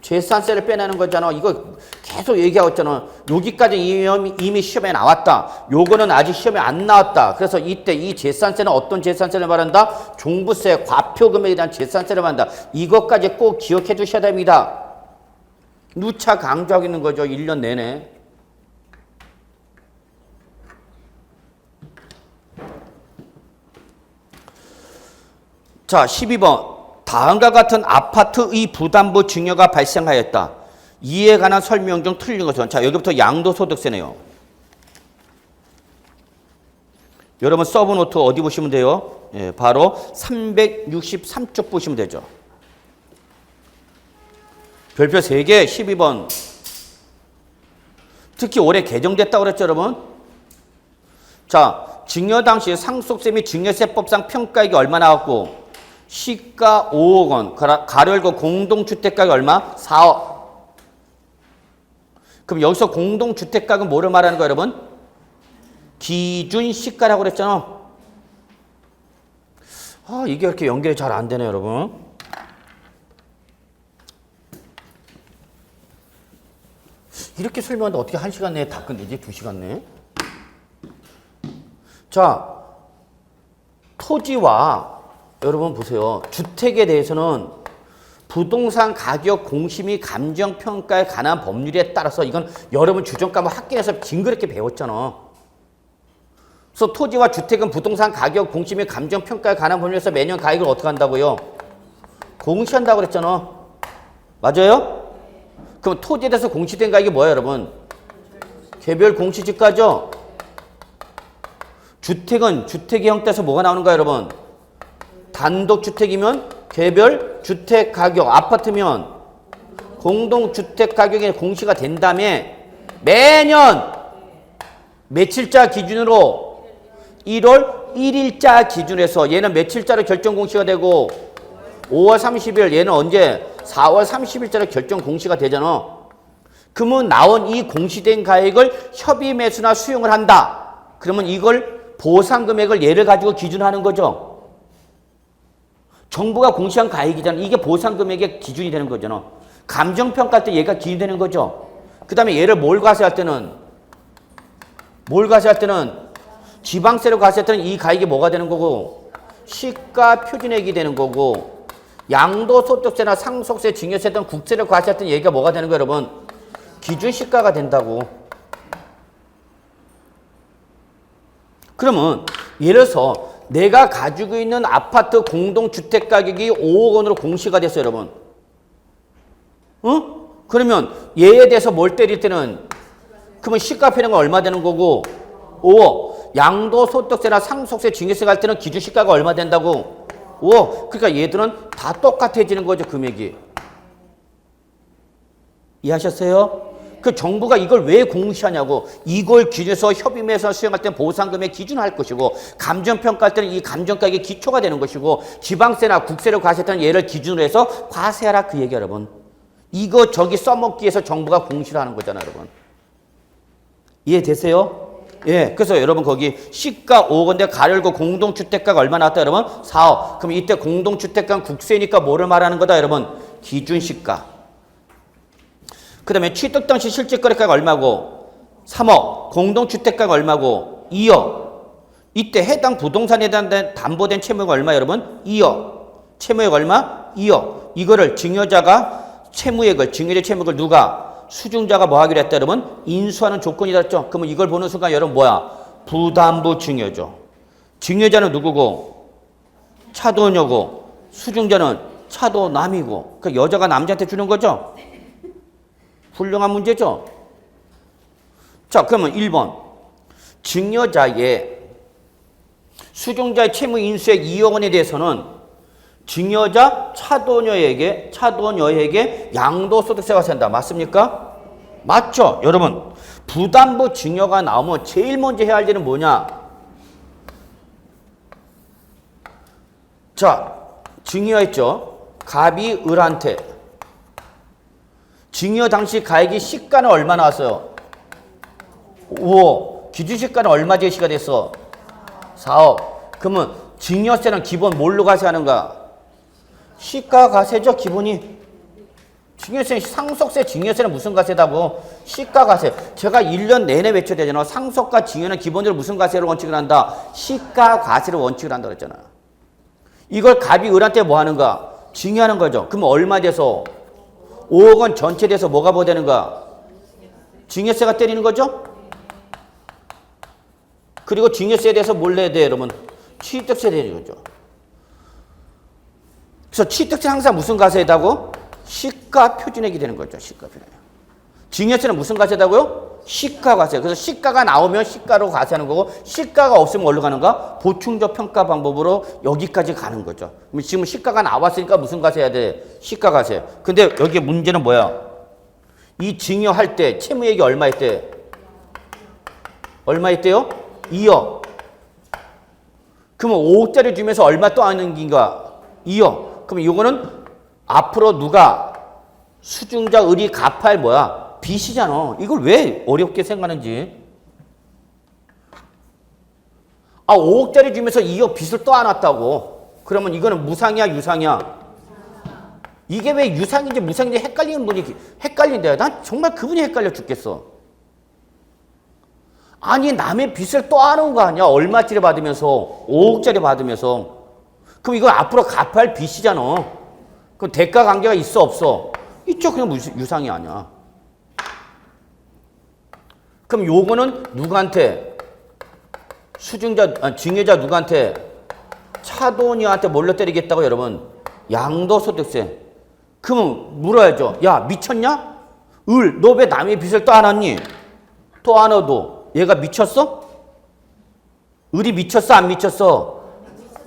재산세를 빼내는 거잖아. 이거 계속 얘기하고 있잖아. 여기까지 이미 시험에 나왔다. 요거는 아직 시험에 안 나왔다. 그래서 이때 이 재산세는 어떤 재산세를 말한다? 종부세 과표금액에 대한 재산세를 말한다. 이것까지 꼭 기억해 두셔야 됩니다. 누차 강조하고 있는 거죠. 1년 내내. 자, 12번. 다음과 같은 아파트의 부담부 증여가 발생하였다. 이에 관한 설명 중 틀린 것은, 자, 여기부터 양도소득세네요. 여러분 서브노트 어디 보시면 돼요? 예, 바로 363쪽 보시면 되죠. 별표 3개 12번. 특히 올해 개정됐다고 그랬죠, 여러분? 자, 증여 당시 상속세 및 증여세법상 평가액이 얼마 나왔고, 시가 5억 원, 가로 열고 공동주택가격이 얼마? 4억. 그럼 여기서 공동주택가격은 뭐를 말하는 거예요, 여러분? 기준시가라고 그랬잖아. 아, 이게 이렇게 연결이 잘 안 되네요, 여러분. 이렇게 설명하는데 어떻게 1시간 내에 다 끝내지? 2시간 내에? 자, 토지와 여러분 보세요. 주택에 대해서는 부동산 가격 공시 및 감정평가에 관한 법률에 따라서 이건 여러분 주정과목 학교에서 징그럽게 배웠잖아. 그래서 토지와 주택은 부동산 가격 공시 및 감정평가에 관한 법률에서 매년 가액을 어떻게 한다고요? 공시한다고 그랬잖아. 맞아요? 그럼 토지에 대해서 공시된 가액이 뭐예요, 여러분? 개별 공시지가죠? 주택은 주택의 형태에서 뭐가 나오는 거예요, 여러분? 단독주택이면 개별 주택 가격, 아파트면 공동주택 가격이 공시가 된 다음에 매년 며칠자 기준으로 1월 1일자 기준에서 얘는 며칠자로 결정 공시가 되고 5월 30일 얘는 언제 4월 30일자로 결정 공시가 되잖아. 그러면 나온 이 공시된 가액을 협의 매수나 수용을 한다. 그러면 이걸 보상 금액을 얘를 가지고 기준하는 거죠. 정부가 공시한 가액이잖아. 이게 보상 금액의 기준이 되는 거잖아. 감정평가할 때 얘가 기준이 되는 거죠. 그 다음에 얘를 뭘 과세할 때는 지방세로 과세할 때는 이 가액이 뭐가 되는 거고 시가 표준액이 되는 거고 양도소득세나 상속세, 증여세 등 국세를 과세할 때는 얘가 뭐가 되는 거예요, 여러분? 기준시가가 된다고. 그러면 예를 들어서 내가 가지고 있는 아파트 공동주택 가격이 5억 원으로 공시가 됐어요, 여러분. 그러면 얘에 대해서 뭘 때릴 때는 그러면 시가 표현은 얼마 되는 거고 5억. 양도소득세나 상속세, 증여세 갈 때는 기준시가가 얼마 된다고 5억. 그러니까 얘들은 다 똑같아지는 거죠, 금액이. 이해하셨어요? 그 정부가 이걸 왜 공시하냐고. 이걸 기준해서 협의매수 수용할 때는 보상금액 기준할 것이고 감정평가할 때는 이 감정가격이 기초가 되는 것이고 지방세나 국세를 과세할 때는 얘를 기준으로 해서 과세하라 그 얘기 여러분. 이거 저기 써먹기 위해서 정부가 공시를 하는 거잖아 여러분. 이해되세요? 예, 그래서 여러분 거기 시가 5억 원대 가열고 공동주택가가 얼마 나왔다 여러분? 4억. 그럼 이때 공동주택가는 국세니까 뭐를 말하는 거다 여러분? 기준시가. 그 다음에 취득 당시 실질거래가가 얼마고? 3억. 공동주택가가 얼마고? 2억. 이때 해당 부동산에 대한 담보된 채무가 얼마 여러분? 2억. 채무액 얼마? 2억. 이거를 증여자가 증여자 채무액을 누가? 수증자가 뭐 하기로 했다 여러분? 인수하는 조건이다 했죠? 그러면 이걸 보는 순간 여러분 뭐야? 부담부 증여죠. 증여자는 누구고? 차도녀고. 수증자는 차도남이고. 그 여자가 남자한테 주는 거죠? 훌륭한 문제죠? 자, 그러면 1번. 증여자의 수증자의 채무 인수액 2억 원에 대해서는 증여자 차도녀에게 양도소득세가 된다. 맞습니까? 맞죠? 여러분, 부담부 증여가 나오면 제일 먼저 해야 할 일은 뭐냐? 자, 증여했죠? 갑이 을한테. 증여 당시 가액이 시가는 얼마 나왔어요? 5억. 기준시가는 얼마 제시가 됐어? 4억. 그러면 증여세는 기본 뭘로 과세하는가? 시가 과세죠, 기본이. 증여세, 상속세, 증여세는 무슨 과세다고? 시가과세. 제가 1년 내내 외쳐야 되잖아. 상속과 증여는 기본적으로 무슨 과세를 원칙을 한다? 시가과세를 원칙을 한다 그랬잖아. 이걸 갑이 을한테 뭐 하는가? 증여하는 거죠. 그러면 얼마 돼서? 5억 원 전체 돼서 뭐가 뭐 되는가? 증여세가 때리는 거죠? 그리고 증여세에 대해서 뭘 내야 돼, 여러분? 취득세 되는 거죠. 그래서 취득세 항상 무슨 과세다고? 시가 표준액이 되는 거죠. 시가 표준액. 증여세는 무슨 과세다고요? 시가 과세. 그래서 시가가 나오면 시가로 과세하는 거고 시가가 없으면 어디로 가는가? 보충적 평가 방법으로 여기까지 가는 거죠. 지금 시가가 나왔으니까 무슨 과세 해야 돼? 시가 과세. 근데 여기 문제는 뭐야? 이 증여할 때 채무액이 얼마였대? 얼마였대요? 2억. 그러면 5억짜리 주면서 얼마 또 하는 긴가? 2억. 그럼 이거는 앞으로 누가 수중자 을이 갚아야 뭐야? 빚이잖아. 이걸 왜 어렵게 생각하는지. 5억짜리 주면서 2억 빚을 또 안 왔다고. 그러면 이거는 무상이야, 유상이야? 이게 왜 유상인지 무상인지 헷갈리는 분이 헷갈린대요. 난 정말 그분이 헷갈려 죽겠어. 아니 남의 빚을 또 안 온 거 아니야? 얼마짜리 받으면서 5억짜리 받으면서. 그럼 이거 앞으로 갚아야 할 빚이잖아. 그럼 대가 관계가 있어 없어? 있죠. 그냥 유상이 아니야. 그럼 요거는 누구한테? 수중자, 증여자 누구한테? 차돈이한테 몰려 때리겠다고 여러분. 양도소득세. 그러면 물어야죠. 야 미쳤냐? 을, 너 왜 남의 빚을 또 안 왔니? 또 안 와도 얘가 미쳤어? 을이 미쳤어 안 미쳤어?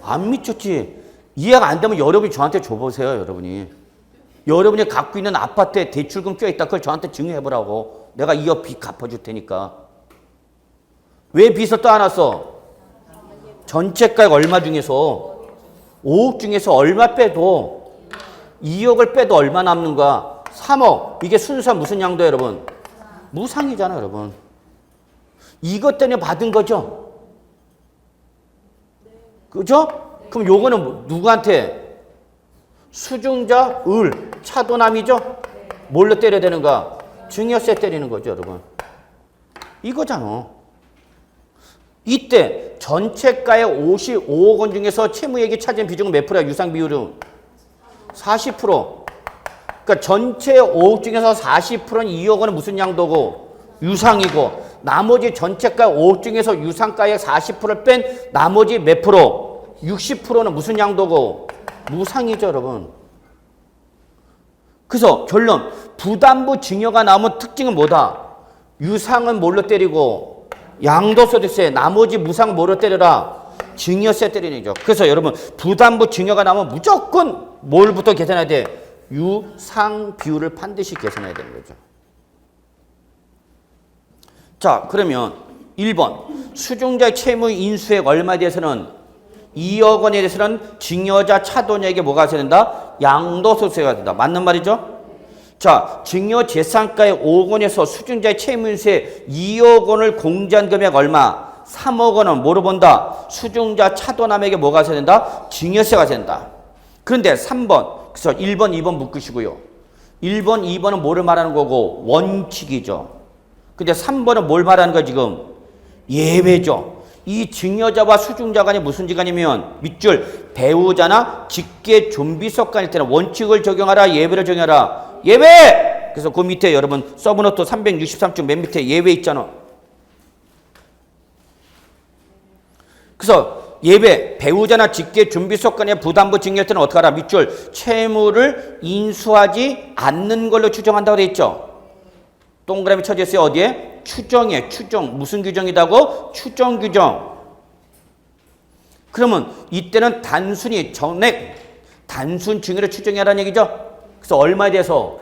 안 미쳤지. 이해가 안 되면 여러분이 저한테 줘보세요. 여러분이 갖고 있는 아파트에 대출금 껴있다. 그걸 저한테 증여해보라고. 내가 2억 빚 갚아줄 테니까. 왜 빚을 또 안 왔어? 전체가액 얼마 중에서 5억 중에서 얼마 빼도 2억을 빼도 얼마 남는가? 3억. 이게 순수한 무슨 양도 여러분? 무상이잖아 여러분. 이것 때문에 받은 거죠? 그죠? 그럼 요거는 누구한테? 수중자 을 차도남이죠? 뭘로 때려야 되는가? 증여세 때리는 거죠 여러분. 이거잖아. 이때 전체가의 55억 원 중에서 채무액이 차지한 비중은 몇 프로야? 유상 비율은 40%. 그러니까 전체 5억 중에서 40%는 2억 원은 무슨 양도고? 유상이고 나머지 전체가 5억 중에서 유상가액 40%를 뺀 나머지 몇 프로? 60%는 무슨 양도고? 무상이죠 여러분. 그래서 결론 부담부 증여가 나오면 특징은 뭐다? 유상은 뭘로 때리고 양도소득세, 나머지 무상 뭐로 때려라? 증여세 때리는 거죠. 그래서 여러분 부담부 증여가 나오면 무조건 뭘부터 계산해야 돼? 유상 비율을 반드시 계산해야 되는 거죠. 자 그러면 1번 수중자의 채무 인수액 얼마에 대해서는 2억 원에 대해서는 증여자 차돈에게 뭐가 된다? 양도소득세가 된다. 맞는 말이죠? 자, 증여재산가의 5억 원에서 수중자의 채무인수에 2억 원을 공제한 금액 얼마? 3억 원은 뭐로 본다? 수중자 차도남에게 뭐가 된다? 증여세가 된다. 그런데 3번, 그래서 1번, 2번 묶으시고요. 1번, 2번은 뭐를 말하는 거고? 원칙이죠. 근데 3번은 뭘 말하는 거야 지금? 예외죠. 이 증여자와 수중자 간이 무슨 지간이면 밑줄 배우자나 직계 좀비속 간일 때는 원칙을 적용하라 예외를 적용하라. 예외! 그래서 그 밑에 여러분 서브노트 363쪽 맨 밑에 예외 있잖아. 그래서 예외 배우자나 직계 좀비속 간의 부담부 증여할 때는 어떻게 하라? 밑줄 채무를 인수하지 않는 걸로 추정한다고 돼 있죠. 동그라미 쳐져 있어요. 어디에? 추정이에요. 추정. 무슨 규정이다고? 추정 규정. 그러면 이때는 단순히 전액 단순 증여를 추정하라는 얘기죠. 그래서 얼마에 대해서?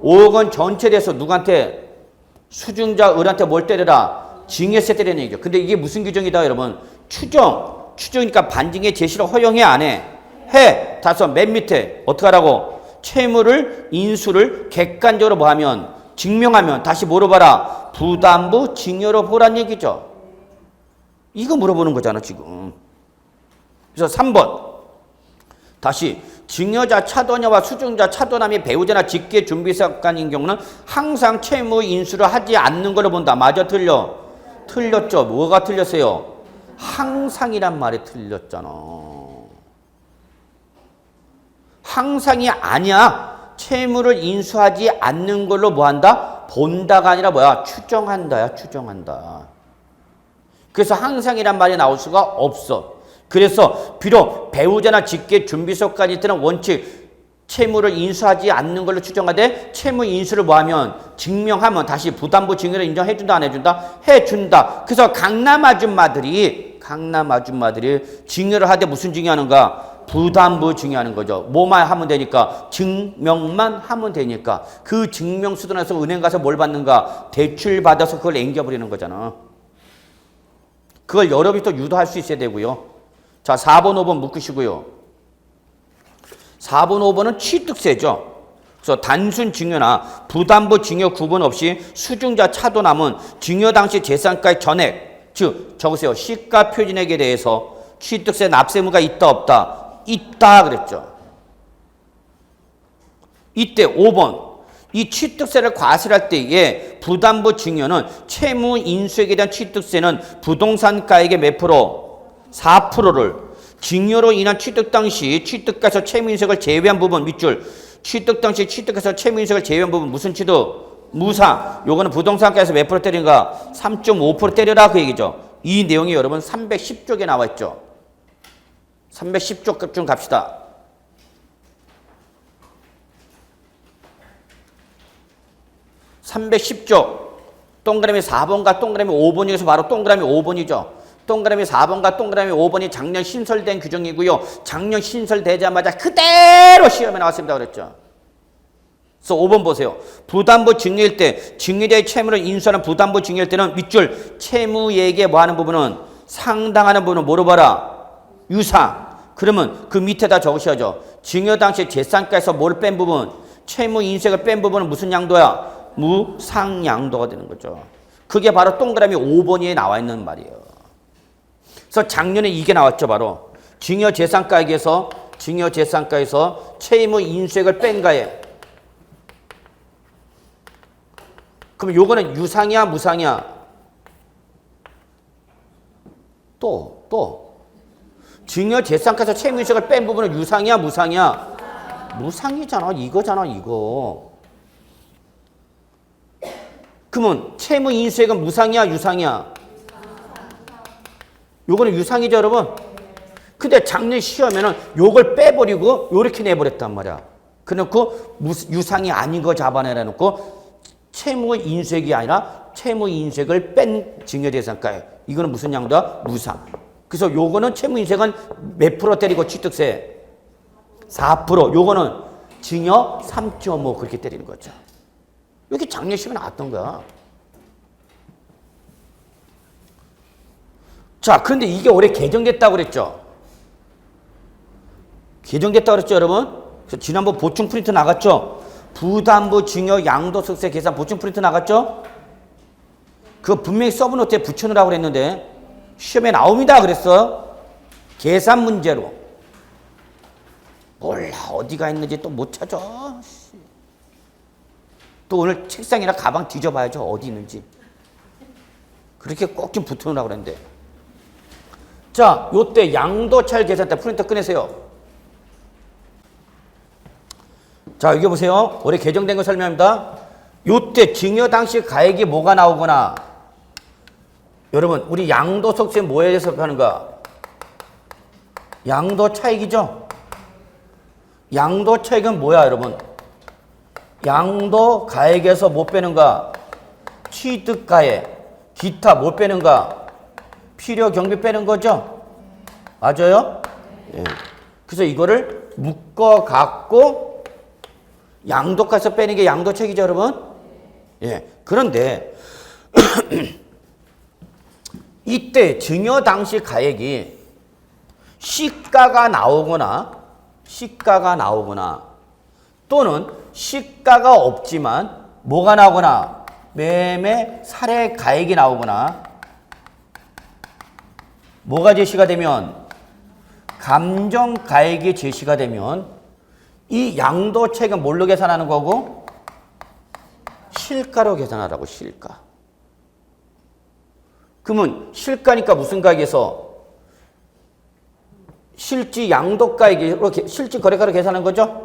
5억 원 전체에 대해서 누구한테? 수중자 을한테 뭘 때려라? 증여세 때리는 얘기죠. 근데 이게 무슨 규정이다 여러분? 추정. 추정이니까 반증의 제시를 허용해 안 해? 해. 다섯 맨 밑에 어떻게 하라고? 채무를 인수를 객관적으로 뭐 하면? 증명하면 다시 뭐로 봐라? 부담부 증여로 보란 얘기죠. 이거 물어보는 거잖아 지금. 그래서 3번 다시 증여자 차도녀와 수증자 차도남이 배우자나 직계 준비사건인 경우는 항상 채무 인수를 하지 않는 걸로 본다. 맞아, 틀려? 틀렸죠. 뭐가 틀렸어요? 항상이란 말이 틀렸잖아. 항상이 아니야. 채무를 인수하지 않는 걸로 뭐 한다? 본다가 아니라 뭐야? 추정한다야, 추정한다. 그래서 항상이란 말이 나올 수가 없어. 그래서 비록 배우자나 직계 준비소까지 있는 원칙 채무를 인수하지 않는 걸로 추정하되 채무 인수를 뭐하면 증명하면 다시 부담부 증여를 인정해준다 안 해준다? 해준다. 그래서 강남 아줌마들이 증여를 하되 무슨 증여하는가? 부담부 증여하는 거죠. 뭐만 하면 되니까 증명만 하면 되니까 그 증명 수준에서 은행 가서 뭘 받는가? 대출 받아서 그걸 앵겨버리는 거잖아. 그걸 여러분이 또 유도할 수 있어야 되고요. 자, 4번, 5번 묶으시고요. 4번, 5번은 취득세죠. 그래서 단순 증여나 부담부 증여 구분 없이 수증자 차도남은 증여 당시 재산가의 전액, 즉 적으세요. 시가 표준액에 대해서 취득세 납세무가 있다 없다? 있다 그랬죠. 이때 5번. 이 취득세를 과세할 때에 부담부 증여는 채무 인수액에 대한 취득세는 부동산가액의 몇 프로? 4%를 증여로 인한 취득 당시 취득가에서 채무 인수액을 제외한 부분 밑줄 취득 당시 취득가에서 채무 인수액을 제외한 부분 무슨 취득? 무상. 요거는 부동산가에서 몇 프로 때리는가? 3.5% 때려라 그 얘기죠. 이 내용이 여러분 310쪽에 나와 있죠. 310쪽 좀 갑시다. 310쪽 동그라미 4번과 동그라미 5번 중에서 바로 동그라미 5번이죠. 동그라미 4번과 동그라미 5번이 작년 신설된 규정이고요. 작년 신설되자마자 그대로 시험에 나왔습니다. 그랬죠. 그래서 5번 보세요. 부담부 증여일 때 증여자의 채무를 인수하는 부담부 증여일 때는 밑줄 채무액에 뭐하는 부분은 상당하는 부분은 뭐로 봐라? 유상. 그러면 그 밑에다 적으셔야죠. 증여 당시 재산가에서 뭘 뺀 부분? 채무 인수액을 뺀 부분은 무슨 양도야? 무상양도가 되는 거죠. 그게 바로 동그라미 5번에 나와 있는 말이에요. 그래서 작년에 이게 나왔죠. 바로 증여재산가액에서 채무 인수액을 뺀 거에 그럼 요거는 유상이야 무상이야? 또 증여재산가에서 채무 인수액을 뺀 부분은 유상이야 무상이야? 무상이잖아. 이거잖아 이거. 그러면 채무 인수액은 무상이야 유상이야? 요거는 유상이죠 여러분? 근데 작년 시험에는 요걸 빼버리고 요렇게 내버렸단 말이야. 그래놓고 유상이 아닌 거 잡아내라 놓고 채무 인수액이 아니라 채무 인수액을 뺀 증여재산가에 이거는 무슨 양도야? 무상. 그래서 요거는 채무 인수액은 몇 프로 때리고 취득세? 4%. 요거는 증여 3.5 그렇게 때리는 거죠. 이게 작년 시험에 나왔던 거야. 자, 그런데 이게 올해 개정됐다고 그랬죠? 개정됐다고 그랬죠, 여러분? 그래서 지난번 보충 프린트 나갔죠? 부담부 증여 양도소득세 계산 보충 프린트 나갔죠? 그거 분명히 서브노트에 붙여놓으라고 그랬는데 시험에 나옵니다 그랬어. 계산 문제로. 몰라 어디가 있는지 또 못 찾아. 또 오늘 책상이나 가방 뒤져봐야죠. 어디 있는지. 그렇게 꼭 좀 붙여놓으라고 그랬는데. 자, 요때 양도차익 계산 때 프린터 꺼내세요. 자, 여기 보세요. 올해 개정된 거 설명합니다. 요때 증여 당시 가액이 뭐가 나오거나 여러분 우리 양도소득세 뭐에 대해서 하는가? 양도차익이죠. 양도차익은 뭐야 여러분? 양도가액에서 못 빼는가? 취득가액. 기타 못 빼는가? 필요 경비 빼는 거죠? 맞아요? 예. 그래서 이거를 묶어 갖고 양도가에서 빼는 게 양도책이죠, 여러분? 예. 그런데 이때 증여 당시 가액이 시가가 나오거나 또는 시가가 없지만 뭐가 나오거나 매매 사례 가액이 나오거나 뭐가 제시가 되면 감정가액이 제시가 되면 이 양도차익은 뭘로 계산하는 거고? 실가로 계산하라고, 실가. 그러면 실가니까 무슨 가액에서 실지 양도가액으로 실지 거래가로 계산한 거죠?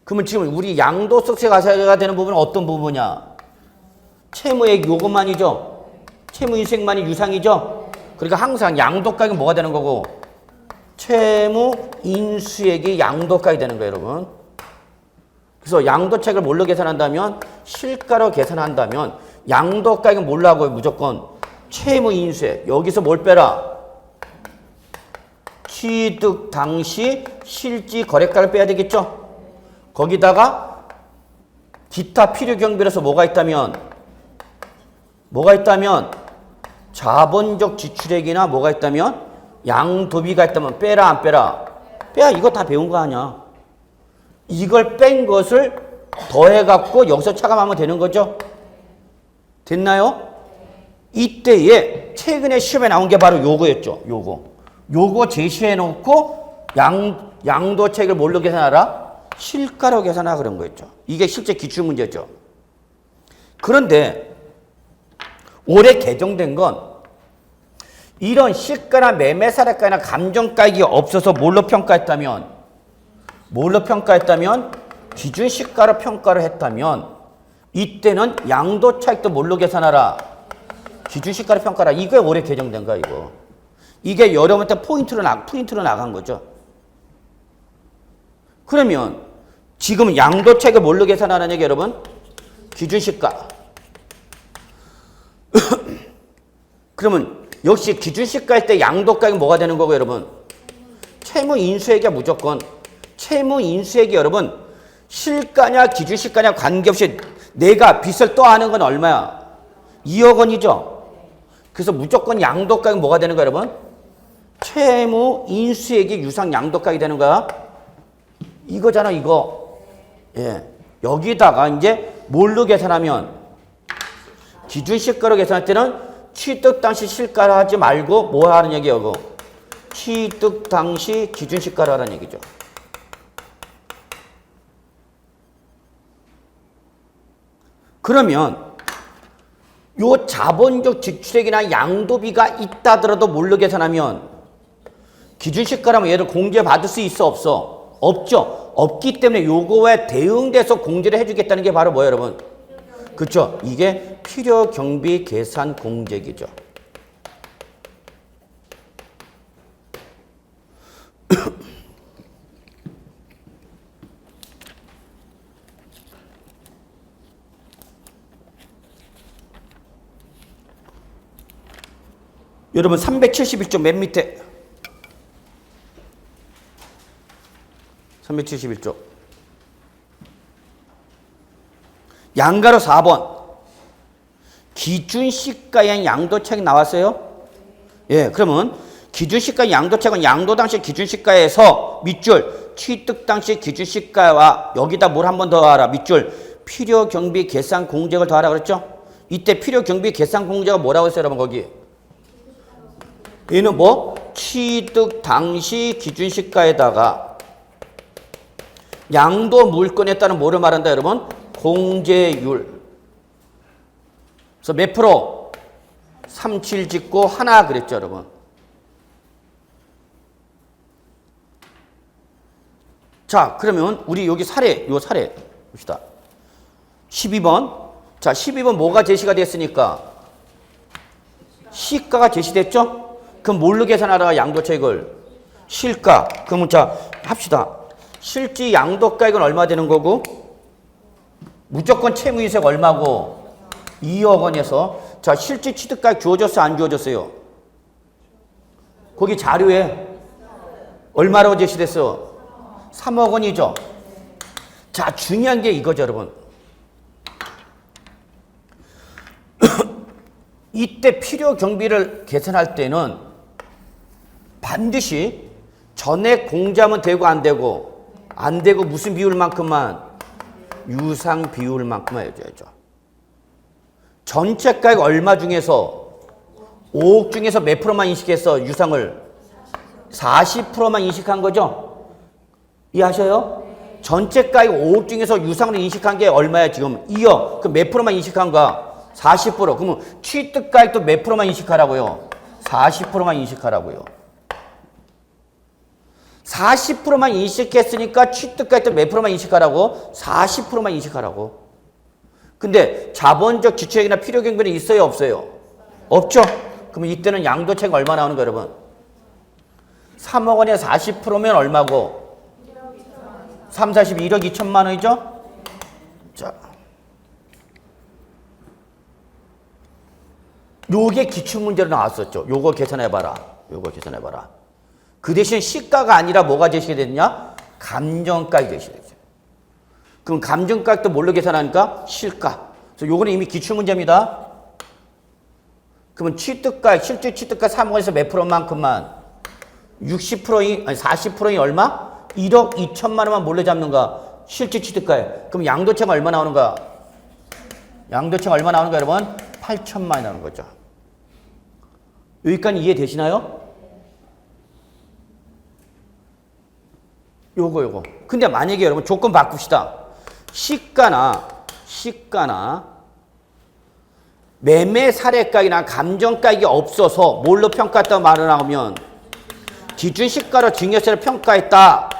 그러면 지금 우리 양도소득세 과세가 되는 부분은 어떤 부분이냐? 채무액 요것만이죠? 채무인수액만이 유상이죠? 그러니까 항상 양도가액은 뭐가 되는 거고? 채무인수액이 양도가액이 되는 거예요, 여러분. 그래서 양도차익을 뭘로 계산한다면? 실가로 계산한다면 양도가액은 뭘로 하고요? 무조건 채무인수액. 여기서 뭘 빼라? 취득 당시 실지 거래가를 빼야 되겠죠? 거기다가 기타 필요 경비로서 뭐가 있다면 자본적 지출액이나 뭐가 있다면 양도비가 있다면 빼라 안 빼라? 빼야. 이거 다 배운 거 아니야. 이걸 뺀 것을 더해갖고 여기서 차감하면 되는 거죠? 됐나요? 이때에 최근에 시험에 나온 게 바로 요거였죠. 요거 제시해놓고 양도차익을 뭘로 계산하라? 실가로 계산하라 그런 거였죠. 이게 실제 기출문제죠. 그런데 올해 개정된 건 이런 시가나 매매사례가나 감정가액이 없어서 뭘로 평가했다면 기준시가로 평가를 했다면 이때는 양도차익도 뭘로 계산하라? 기준시가로 평가하라. 이게 올해 개정된 거야, 이거. 이게 여러분한테 포인트로 나간 거죠. 그러면 지금 양도차익을 뭘로 계산하는 얘기 여러분? 기준시가. 그러면 역시 기준시가일 때 양도가액이 뭐가 되는 거고 여러분? 채무인수액이 무조건. 채무인수액이 여러분 실가냐 기준시가냐 관계없이 내가 빚을 또 하는 건 얼마야? 2억 원이죠. 그래서 무조건 양도가액이 뭐가 되는 거야 여러분? 채무인수액이 유상 양도가액이 되는 거야. 이거잖아 이거. 예. 여기다가 이제 뭘로 계산하면 기준시가로 계산할 때는 취득 당시 실가로 하지 말고 뭐 하는 얘기예요? 취득 당시 기준시가로 하라는 얘기죠. 그러면 요 자본적 지출액이나 양도비가 있다 하더라도 뭘로 계산하면 기준시가라면 얘를 공제받을 수 있어 없어? 없죠. 없기 때문에 요거에 대응돼서 공제를 해주겠다는 게 바로 뭐예요 여러분? 그렇죠. 이게 필요경비 계산 공제기죠. 여러분 371조 맨 밑에 371조 양가로 4번 기준시가의 양도차익 나왔어요? 예, 그러면 기준시가 양도차익은 양도 당시 기준시가에서 밑줄 취득 당시 기준시가와 여기다 뭘 한 번 더 하라. 밑줄 필요경비 계산 공제액을 더하라 그랬죠? 이때 필요경비 계산 공제가 뭐라고 했어요 여러분 거기? 얘는 뭐? 취득 당시 기준시가에다가 양도 물건에 따른 뭐를 말한다 여러분? 공제율. 그래서 몇 프로? 37 짓고 하나 그랬죠 여러분. 자 그러면 우리 여기 사례 봅시다. 12번. 자 12번 뭐가 제시가 됐으니까? 시가가 제시됐죠? 그럼 뭘로 계산하라 양도차익을? 실가. 그러면 자 합시다. 실지 양도가액은 얼마 되는 거고? 무조건 채무인수액 얼마고? 2억 원에서 자 실지 취득가액 주어졌어 안 주어졌어요? 거기 자료에 얼마라고 제시됐어? 3억 원이죠. 자 중요한 게 이거죠 여러분. 이때 필요 경비를 계산할 때는 반드시 전액 공제하면 되고 안 되고 무슨 비율만큼만? 유상 비율만큼만 해줘야죠. 전체 가액 얼마 중에서 5억 중에서 몇 프로만 인식했어? 유상을 40%만 인식한 거죠? 이해하셔요? 전체가액 5억 중에서 유상으로 인식한 게 얼마야 지금? 2억. 그럼 몇 프로만 인식한 거야? 40%. 그러면 취득가액도 몇 프로만 인식하라고요? 40%만 인식하라고요. 40%만 인식했으니까 취득가액도 몇 프로만 인식하라고? 40%만 인식하라고. 근데 자본적 지출액이나 필요경비는 있어요, 없어요? 없죠? 그러면 이때는 양도차익 얼마 나오는 거예요, 여러분? 3억 원에 40%면 얼마고? 3, 40, 1억 2천만 원이죠? 자. 요게 기출문제로 나왔었죠. 요거 계산해봐라. 요거 계산해봐라. 그 대신 시가가 아니라 뭐가 제시가 됐냐? 감정가액이 제시가 됐죠. 그럼 감정가액도 뭘로 계산하니까? 실가. 그래서 요거는 이미 기출문제입니다. 그러면 취득가액, 실제 취득가 3억 원에서 몇 프로만큼만? 60%인, 아니 40%인 얼마? 1억 2천만 원만 몰래 잡는가? 실제 취득가액. 그럼 양도차가 얼마 나오는가? 양도차가 얼마 나오는가, 여러분? 8천만 원이 나오는 거죠. 여기까지 이해되시나요? 요거. 근데 만약에 여러분 조건 바꿉시다. 시가나 매매 사례가액이나 감정가액이 없어서 뭘로 평가했다고 말을 나오면 기준시가로 증여세를 평가했다.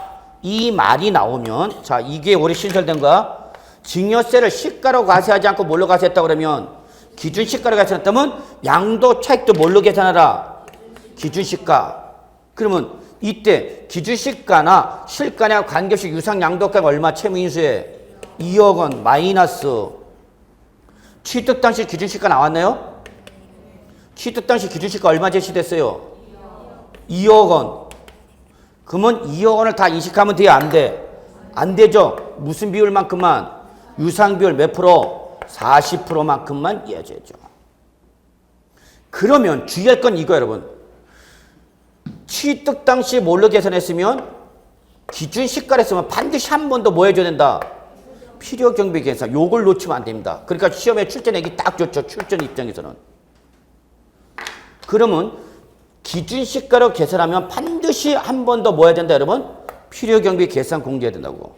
이 말이 나오면 자 이게 올해 신설된 거야. 증여세를 시가로 과세하지 않고 뭘로 과세했다고 그러면 기준시가로 과세했다면 양도차익도 뭘로 계산하라? 기준시가. 그러면 이때 기준시가나 실가나 관계없이 유상양도가가 얼마 채무인수에 2억 원 마이너스 취득 당시 기준시가 나왔나요? 취득 당시 기준시가 얼마 제시됐어요? 2억 원. 그러면 2억 원을 다 인식하면 돼요? 안 돼? 안 되죠? 무슨 비율만큼만? 유상비율 몇 프로? 40%만큼만 이어져야죠. 그러면 주의할 건 이거 여러분. 취득 당시 뭘로 계산했으면 기준시가를 했으면 반드시 한 번 더 뭐 해줘야 된다? 필요경비 계산. 요걸 놓치면 안 됩니다. 그러니까 시험에 출제내기 딱 좋죠. 출전 입장에서는. 그러면 기준시가로 계산하면 반드시 한 번 더 뭐 해야 된다 여러분? 필요경비 계산 공제해야 된다고.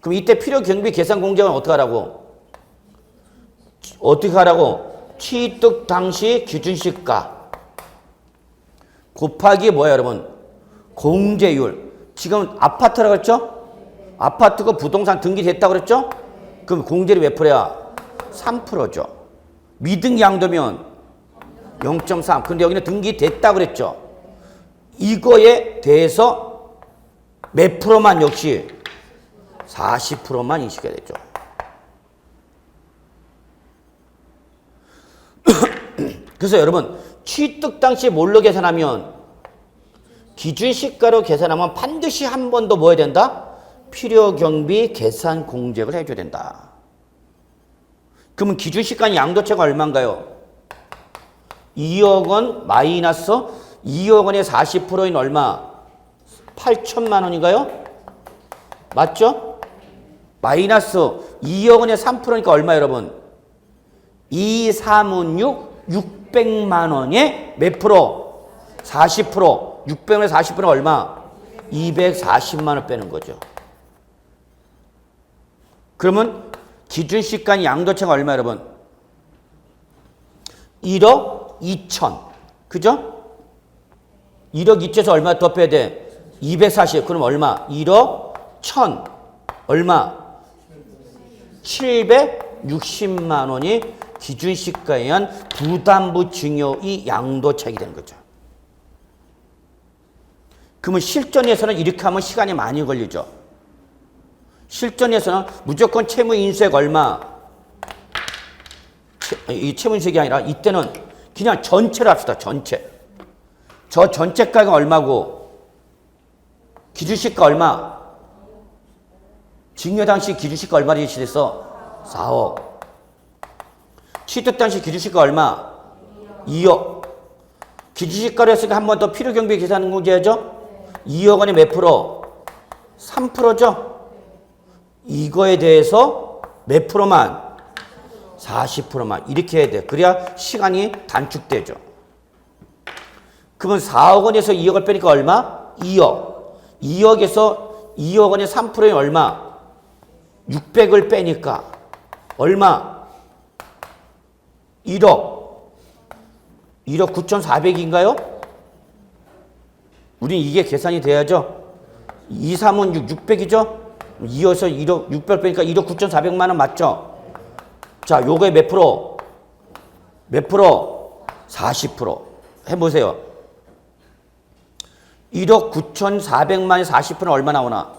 그럼 이때 필요경비 계산 공제는 어떻게 하라고? 어떻게 하라고? 취득 당시 기준시가 곱하기 뭐야 여러분? 공제율. 지금 아파트라고 했죠? 아파트가 부동산 등기됐다고 그랬죠? 그럼 공제율이 몇 프로야? 3%죠. 미등양도면 0.3. 근데 여기는 등기됐다고 그랬죠? 이거에 대해서 몇 프로만 역시 40%만 인식해야 되죠. 그래서 여러분 취득 당시 뭘로 계산하면 기준시가로 계산하면 반드시 한 번 더 뭐 해야 된다? 필요경비 계산 공제를 해줘야 된다. 그러면 기준시가 양도차가 얼마인가요? 2억 원 마이너스 2억 원의 40%인 얼마? 8천만 원인가요? 맞죠? 마이너스 2억 원의 3%니까 얼마 여러분? 2, 3은 6, 600만 원에 몇 프로? 40%. 600원에 40%는 얼마? 240만 원 빼는 거죠. 그러면 기준시가 양도차가 얼마 여러분? 1억 2천. 그죠? 1억 2천에서 얼마 더 빼야 돼? 240. 그럼 얼마? 1억 1천. 얼마? 760만 원이 기준시가에 의한 부담부 증여의 양도차익이 되는 거죠. 그러면 실전에서는 이렇게 하면 시간이 많이 걸리죠. 실전에서는 무조건 채무인수액 얼마? 이 채무인수액이 아니라 이때는 그냥 전체로 합시다. 전체. 저 전체가가 얼마고 기준시가 얼마? 증여 당시 기준시가 얼마 제시됐어? 4억. 취득 당시 기준시가 얼마? 2억. 기준시가로 했으니까 한 번 더 필요경비 계산 공제하죠? 2억 원이 몇 프로? 3%죠? 이거에 대해서 몇 프로만? 40%만. 이렇게 해야 돼. 그래야 시간이 단축되죠. 그러면 4억 원에서 2억을 빼니까 얼마? 2억. 2억에서 2억 원의 3%인 얼마? 600을 빼니까 얼마? 1억 9,400인가요? 우린 이게 계산이 돼야죠. 2, 3은 600이죠? 이어서 1억 600 빼니까 1억 9,400만 원 맞죠? 자, 요거에 몇 프로? 몇 프로? 40%. 해보세요. 1억 9,400만에 40%는 얼마 나오나?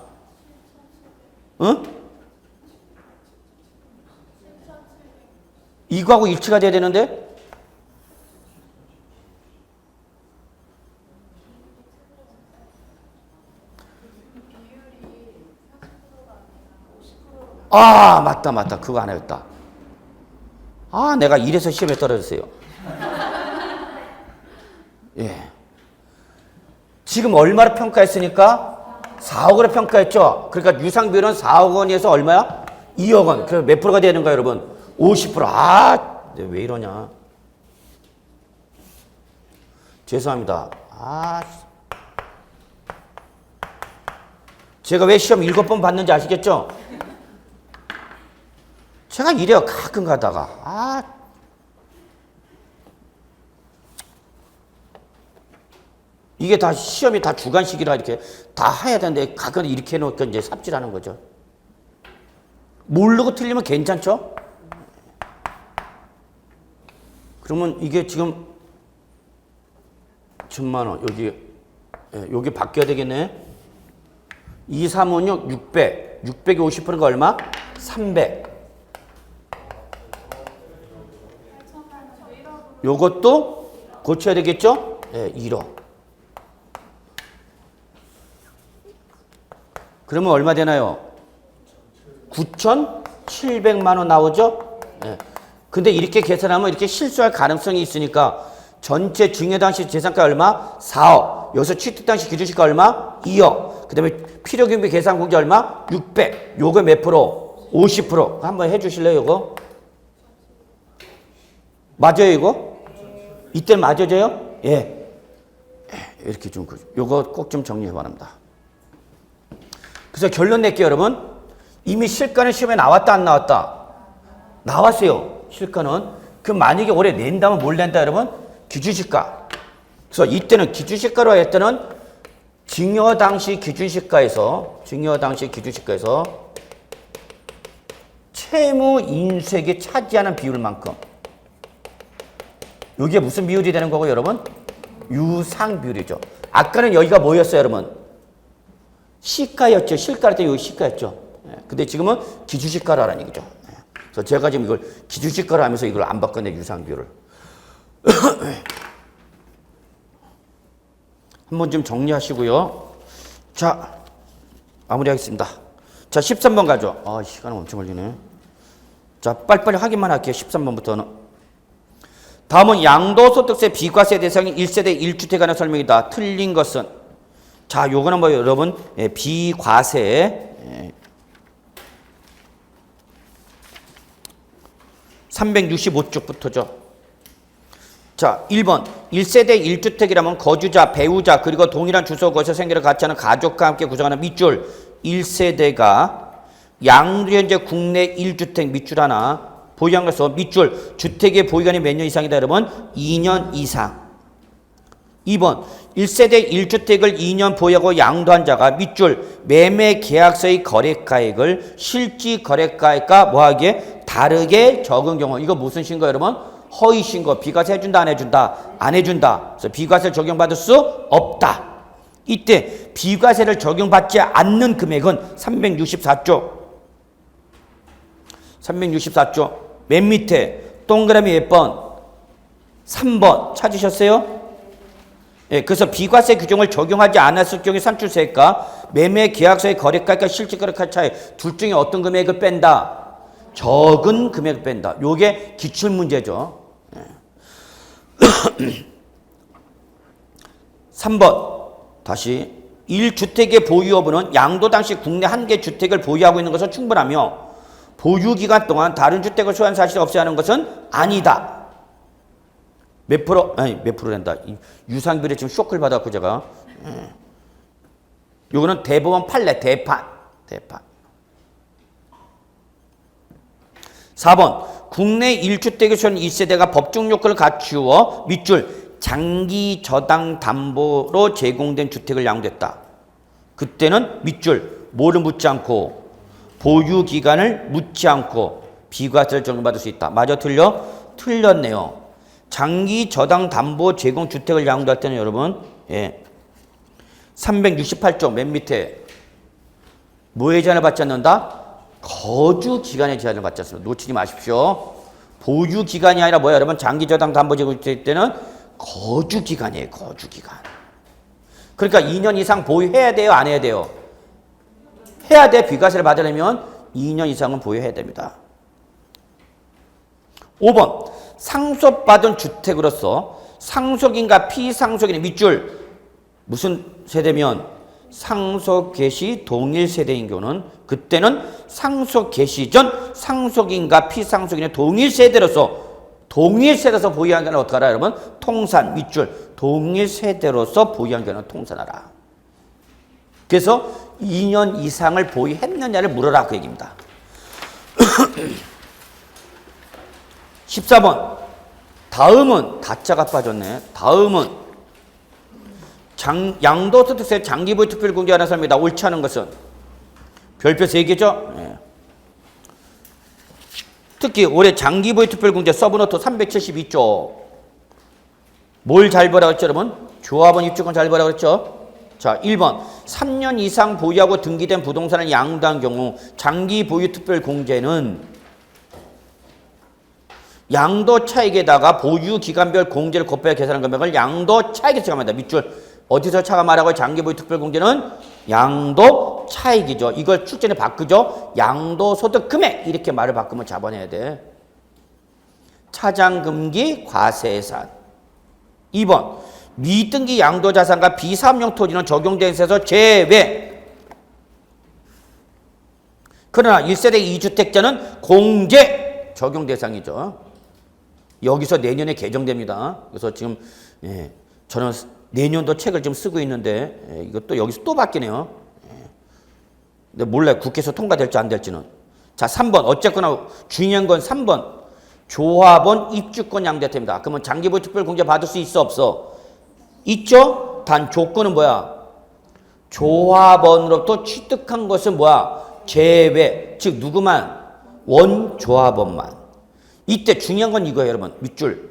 응? 이거하고 일치가 돼야 되는데? 아, 맞다. 그거 안 했다. 아, 내가 이래서 시험에 떨어졌어요. 예. 지금 얼마로 평가했으니까? 4억으로 평가했죠? 그러니까 유상비율은 4억 원에서 얼마야? 2억 원. 그럼 몇 프로가 되는 거야, 여러분? 50%. 아, 왜 이러냐. 죄송합니다. 제가 왜 시험 7번 봤는지 아시겠죠? 제가 이래요. 가끔 가다가. 이게 다 시험이 다 주관식이라 이렇게 다 해야 되는데 가끔 이렇게 해놓으니까 이제 삽질하는 거죠. 모르고 틀리면 괜찮죠? 그러면 이게 지금 1,000만 원 여기 바뀌어야 되겠네. 2, 3, 5, 6, 600. 600에 50%가 얼마? 300. 요것도 고쳐야 되겠죠? 네, 1억. 그러면 얼마 되나요? 9,700만 원 나오죠? 네. 근데 이렇게 계산하면 이렇게 실수할 가능성이 있으니까 전체 증여 당시 재산가 얼마? 4억. 여기서 취득 당시 기준시가 얼마? 2억. 그 다음에 필요경비 계산 공제 얼마? 600. 요거 몇 프로? 50%. 한번 해주실래요, 요거? 맞아요, 이거? 이때 맞아져요? 예. 이렇게 좀, 요거 꼭 좀 정리해 바랍니다. 그래서 결론 낼게요, 여러분. 이미 실가는 시험에 나왔다, 안 나왔다? 나왔어요, 실가는. 그럼 만약에 올해 낸다면 뭘 낸다, 여러분? 기준시가. 그래서 이때는 기준시가로 할 때는 증여 당시 기준시가에서 채무 인수액이 차지하는 비율만큼. 이게 무슨 비율이 되는 거고, 여러분? 유상 비율이죠. 아까는 여기가 뭐였어요, 여러분? 시가였죠. 실가할 때 여기 시가였죠. 근데 지금은 기준시가라는 얘기죠. 그래서 제가 지금 이걸 기준시가로 하면서 이걸 안 바꿨네, 유상 비율을. 한번 좀 정리하시고요. 자, 마무리하겠습니다. 자, 13번 가죠. 시간은 엄청 걸리네. 자, 빨리빨리 확인만 할게요. 13번부터는. 다음은 양도소득세 비과세 대상이 1세대 1주택에 관한 설명이다. 틀린 것은? 자, 요거는 뭐 여러분, 비과세. 365쪽부터죠. 자, 1번. 1세대 1주택이라면 거주자, 배우자, 그리고 동일한 주소 거처 생계를 같이 하는 가족과 함께 구성하는 밑줄 1세대가 양도현재 국내 1주택 밑줄 하나 보유한 것으로 밑줄 주택의 보유기간이 몇 년 이상이다, 여러분? 2년 이상. 2번. 1세대 1주택을 2년 보유하고 양도한 자가 밑줄 매매 계약서의 거래가액을 실지 거래가액과 뭐하게 다르게 적은 경우. 이거 무슨 신고, 여러분? 허위 신고. 비과세 해준다, 안 해준다? 안 해준다. 그래서 비과세를 적용받을 수 없다. 이때 비과세를 적용받지 않는 금액은 364조. 364조. 맨 밑에 동그라미 몇 번? 3번. 찾으셨어요? 예, 그래서 비과세 규정을 적용하지 않았을 경우에 산출세가 매매 계약서의 거래가액과 실질 거래가 차이 둘 중에 어떤 금액을 뺀다? 적은 금액을 뺀다. 요게 기출 문제죠. 3번. 다시 1주택의 보유 여부는 양도 당시 국내 한 개 주택을 보유하고 있는 것은 충분하며 보유기간 동안 다른 주택을 소유한 사실이 없어야 하는 것은 아니다. 몇 프로? 아니, 몇 프로 된다. 유상비율에 지금 쇼크를 받았고, 제가. 요거는 대법원 판례, 대판. 4번 국내 1주택에서는 1세대가 법정 요건을 갖추어 밑줄 장기 저당 담보로 제공된 주택을 양도했다. 그때는 밑줄 뭐를 묻지 않고 보유 기간을 묻지 않고 비과세를 적용받을 수 있다. 맞아 틀려? 틀렸네요. 장기 저당 담보 제공 주택을 양도할 때는 여러분 368조 맨 밑에 뭐의 제한을 받지 않는다? 거주 기간의 제한을 받지 않습니다. 놓치지 마십시오. 보유 기간이 아니라 뭐야 여러분? 장기 저당 담보 제공 주택 때는 거주 기간이에요. 거주 기간. 그러니까 2년 이상 보유해야 돼요? 안 해야 돼요? 해야 돼. 비과세를 받으려면 2년 이상은 보유해야 됩니다. 5번 상속받은 주택으로서 상속인과 피상속인의 밑줄 무슨 세대면 상속 개시 동일 세대인 경우는 그때는 상속 개시 전 상속인과 피상속인의 동일 세대로서 보유한 경우는 어떻게 하라 여러분? 통산 밑줄 동일 세대로서 보유한 경우는 통산하라. 그래서 2년 이상을 보유했느냐를 물어라 그 얘기입니다. 14번 다음은 다짜가 빠졌네. 다음은 양도소득세 장기보유 특별 공제하는 사람입니다. 옳지 않은 것은 별표 3개죠. 네. 특히 올해 장기보유 특별 공제 서브노트 372조 뭘 잘 보라고 했죠 여러분? 조합원 입주권 잘 보라고 했죠. 자 1번 3년 이상 보유하고 등기된 부동산을 양도한 경우 장기보유 특별 공제는 양도 차익에다가 보유 기간별 공제를 곱해 계산한 금액을 양도 차익에서 차감한다. 밑줄 어디서 차감하라고요? 장기보유 특별공제는 양도 차익이죠. 이걸 출전에 바꾸죠. 양도소득 금액 이렇게 말을 바꾸면 잡아내야 돼. 차장금기 과세산. 2번 미등기 양도자산과 비사업용 토지는 적용된 세에서 제외. 그러나 1세대 2주택자는 공제 적용 대상이죠. 여기서 내년에 개정됩니다. 그래서 지금 저는 내년도 책을 좀 쓰고 있는데 이것도 여기서 또 바뀌네요. 근데 몰라요. 국회에서 통과될지 안 될지는. 자 3번 어쨌거나 중요한 건 3번 조합원 입주권 양도됩니다. 그러면 장기보유 특별공제 받을 수 있어 없어? 있죠. 단 조건은 뭐야? 조합원으로부터 취득한 것은 뭐야? 제외. 즉 누구만? 원조합원만. 이때 중요한 건 이거예요 여러분. 밑줄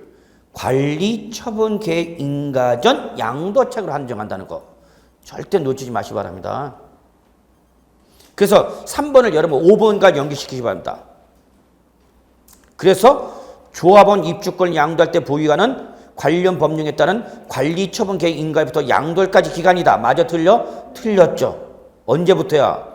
관리처분계획 인가 전 양도차익으로 한정한다는 거 절대 놓치지 마시기 바랍니다. 그래서 3번을 여러분 5번과 연결시키기 바랍니다. 그래서 조합원 입주권을 양도할 때 보유하는 관련 법령에 따른 관리처분계획 인가부터 양도일까지 기간이다. 맞아 틀려? 틀렸죠. 언제부터야?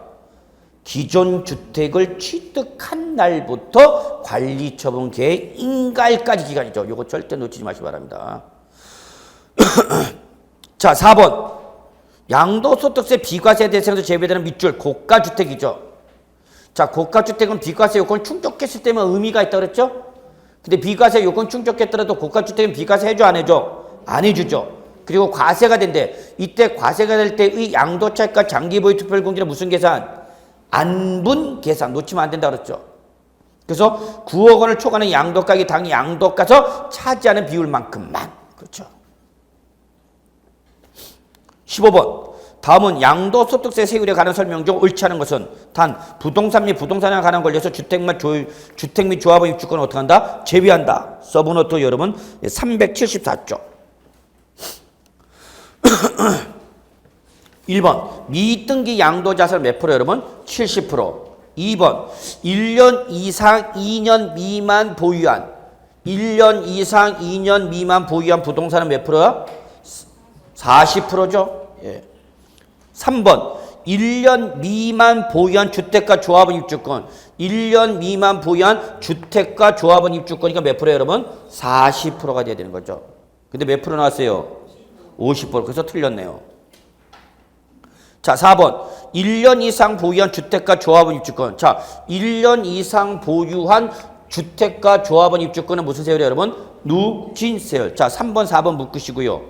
기존 주택을 취득한 날부터 관리처분계획 인가일까지 기간이죠. 이거 절대 놓치지 마시기 바랍니다. 자 4번 양도소득세 비과세 대상에서 제외되는 밑줄 고가주택이죠. 자 고가주택은 비과세 요건을 충족했을 때만 의미가 있다고 그랬죠. 근데 비과세 요건 충족했더라도 고가주택은 비과세 해줘 안 해줘? 안 해주죠. 그리고 과세가 된대. 이때 과세가 될 때의 양도차익과 장기보유 특별공제는 무슨 계산? 안분 계산 놓치면 안 된다 그랬죠. 그래서 9억 원을 초과하는 양도가액이 당 양도가서 차지하는 비율만큼만. 그렇죠. 15번 다음은 양도소득세 세율에 관한 설명 중 옳지 않은 것은 단 부동산 및 부동산에 관한 권리에서 주택 및 조합원 입주권을 어떻게 한다? 제외한다. 서브노트 여러분 374조. 1번 미등기 양도자산 몇 프로 여러분? 70%. 2번 1년 이상 2년 미만 보유한 1년 이상 2년 미만 보유한 부동산은 몇 프로야? 40%죠. 예. 3번 1년 미만 보유한 주택가 조합원 입주권 1년 미만 보유한 주택가 조합원 입주권이니까 몇 프로예요 여러분? 40%가 돼야 되는 거죠. 근데 몇 프로 나왔어요? 50%. 그래서 틀렸네요. 자 4번 1년 이상 보유한 주택가 조합원 입주권. 자 1년 이상 보유한 주택가 조합원 입주권은 무슨 세율이에요 여러분? 누진세율. 자 3번 4번 묶으시고요.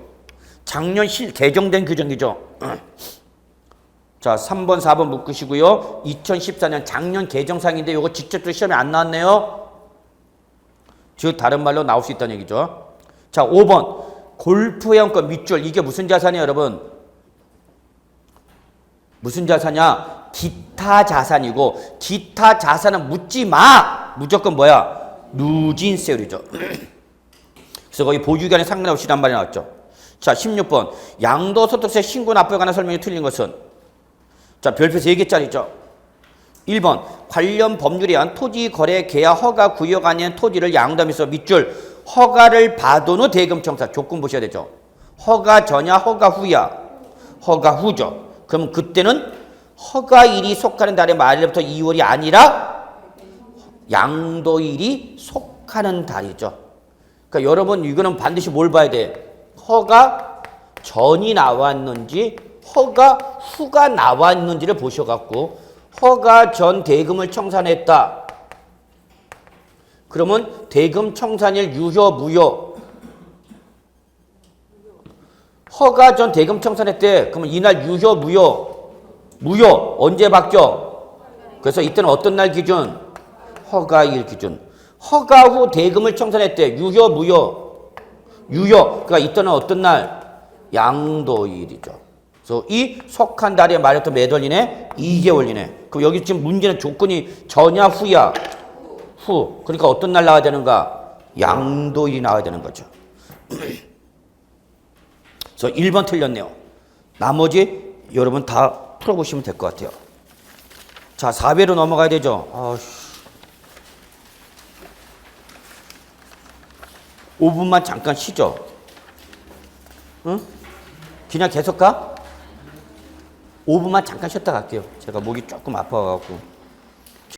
작년 개정된 규정이죠. 자 3번 4번 묶으시고요. 2014년 작년 개정상인데 이거 직접 또 시험에 안 나왔네요. 즉 다른 말로 나올 수 있다는 얘기죠. 자, 5번 골프 회원권 밑줄. 이게 무슨 자산이에요, 여러분? 무슨 자산이야? 기타 자산이고, 기타 자산은 묻지 마. 무조건 뭐야? 누진세율이죠. 그래서 거기 보유기간에 상관없이란 말이 나왔죠. 자, 16번 양도소득세 신고 납부에 관한 설명이 틀린 것은? 자, 별표 3개짜리죠. 1번 관련 법률에 의한 토지 거래 계약 허가 구역 안에 토지를 양도하면서 밑줄 허가를 받은 후 대금 청산. 조건 보셔야 되죠. 허가 전이야 허가 후야? 허가 후죠. 그럼 그때는 허가일이 속하는 달의 말일부터 2월이 아니라 양도일이 속하는 달이죠. 그러니까 여러분 이거는 반드시 뭘 봐야 돼? 허가 전이 나왔는지 허가 후가 나왔는지를 보셔갖고 허가 전 대금을 청산했다. 그러면 대금 청산일 유효 무효? 허가 전 대금 청산했대. 그러면 이날 유효 무효? 무효. 언제 바뀌어? 그래서 이때는 어떤 날 기준? 허가일 기준. 허가 후 대금을 청산했대. 유효 무효? 유효. 그러니까 이때는 어떤 날? 양도일이죠. 그래서 이 속한 달에 말부터 몇 월이네? 2개월이네. 그럼 여기 지금 문제는 조건이 전야 후야? 후. 그러니까 어떤 날 나와야 되는가? 양도일이 나와야 되는 거죠. 그래서 1번 틀렸네요. 나머지 여러분 다 풀어보시면 될 것 같아요. 자, 4배로 넘어가야 되죠. 5분만 잠깐 쉬죠. 응? 그냥 계속 가? 5분만 잠깐 쉬었다 갈게요. 제가 목이 조금 아파가지고.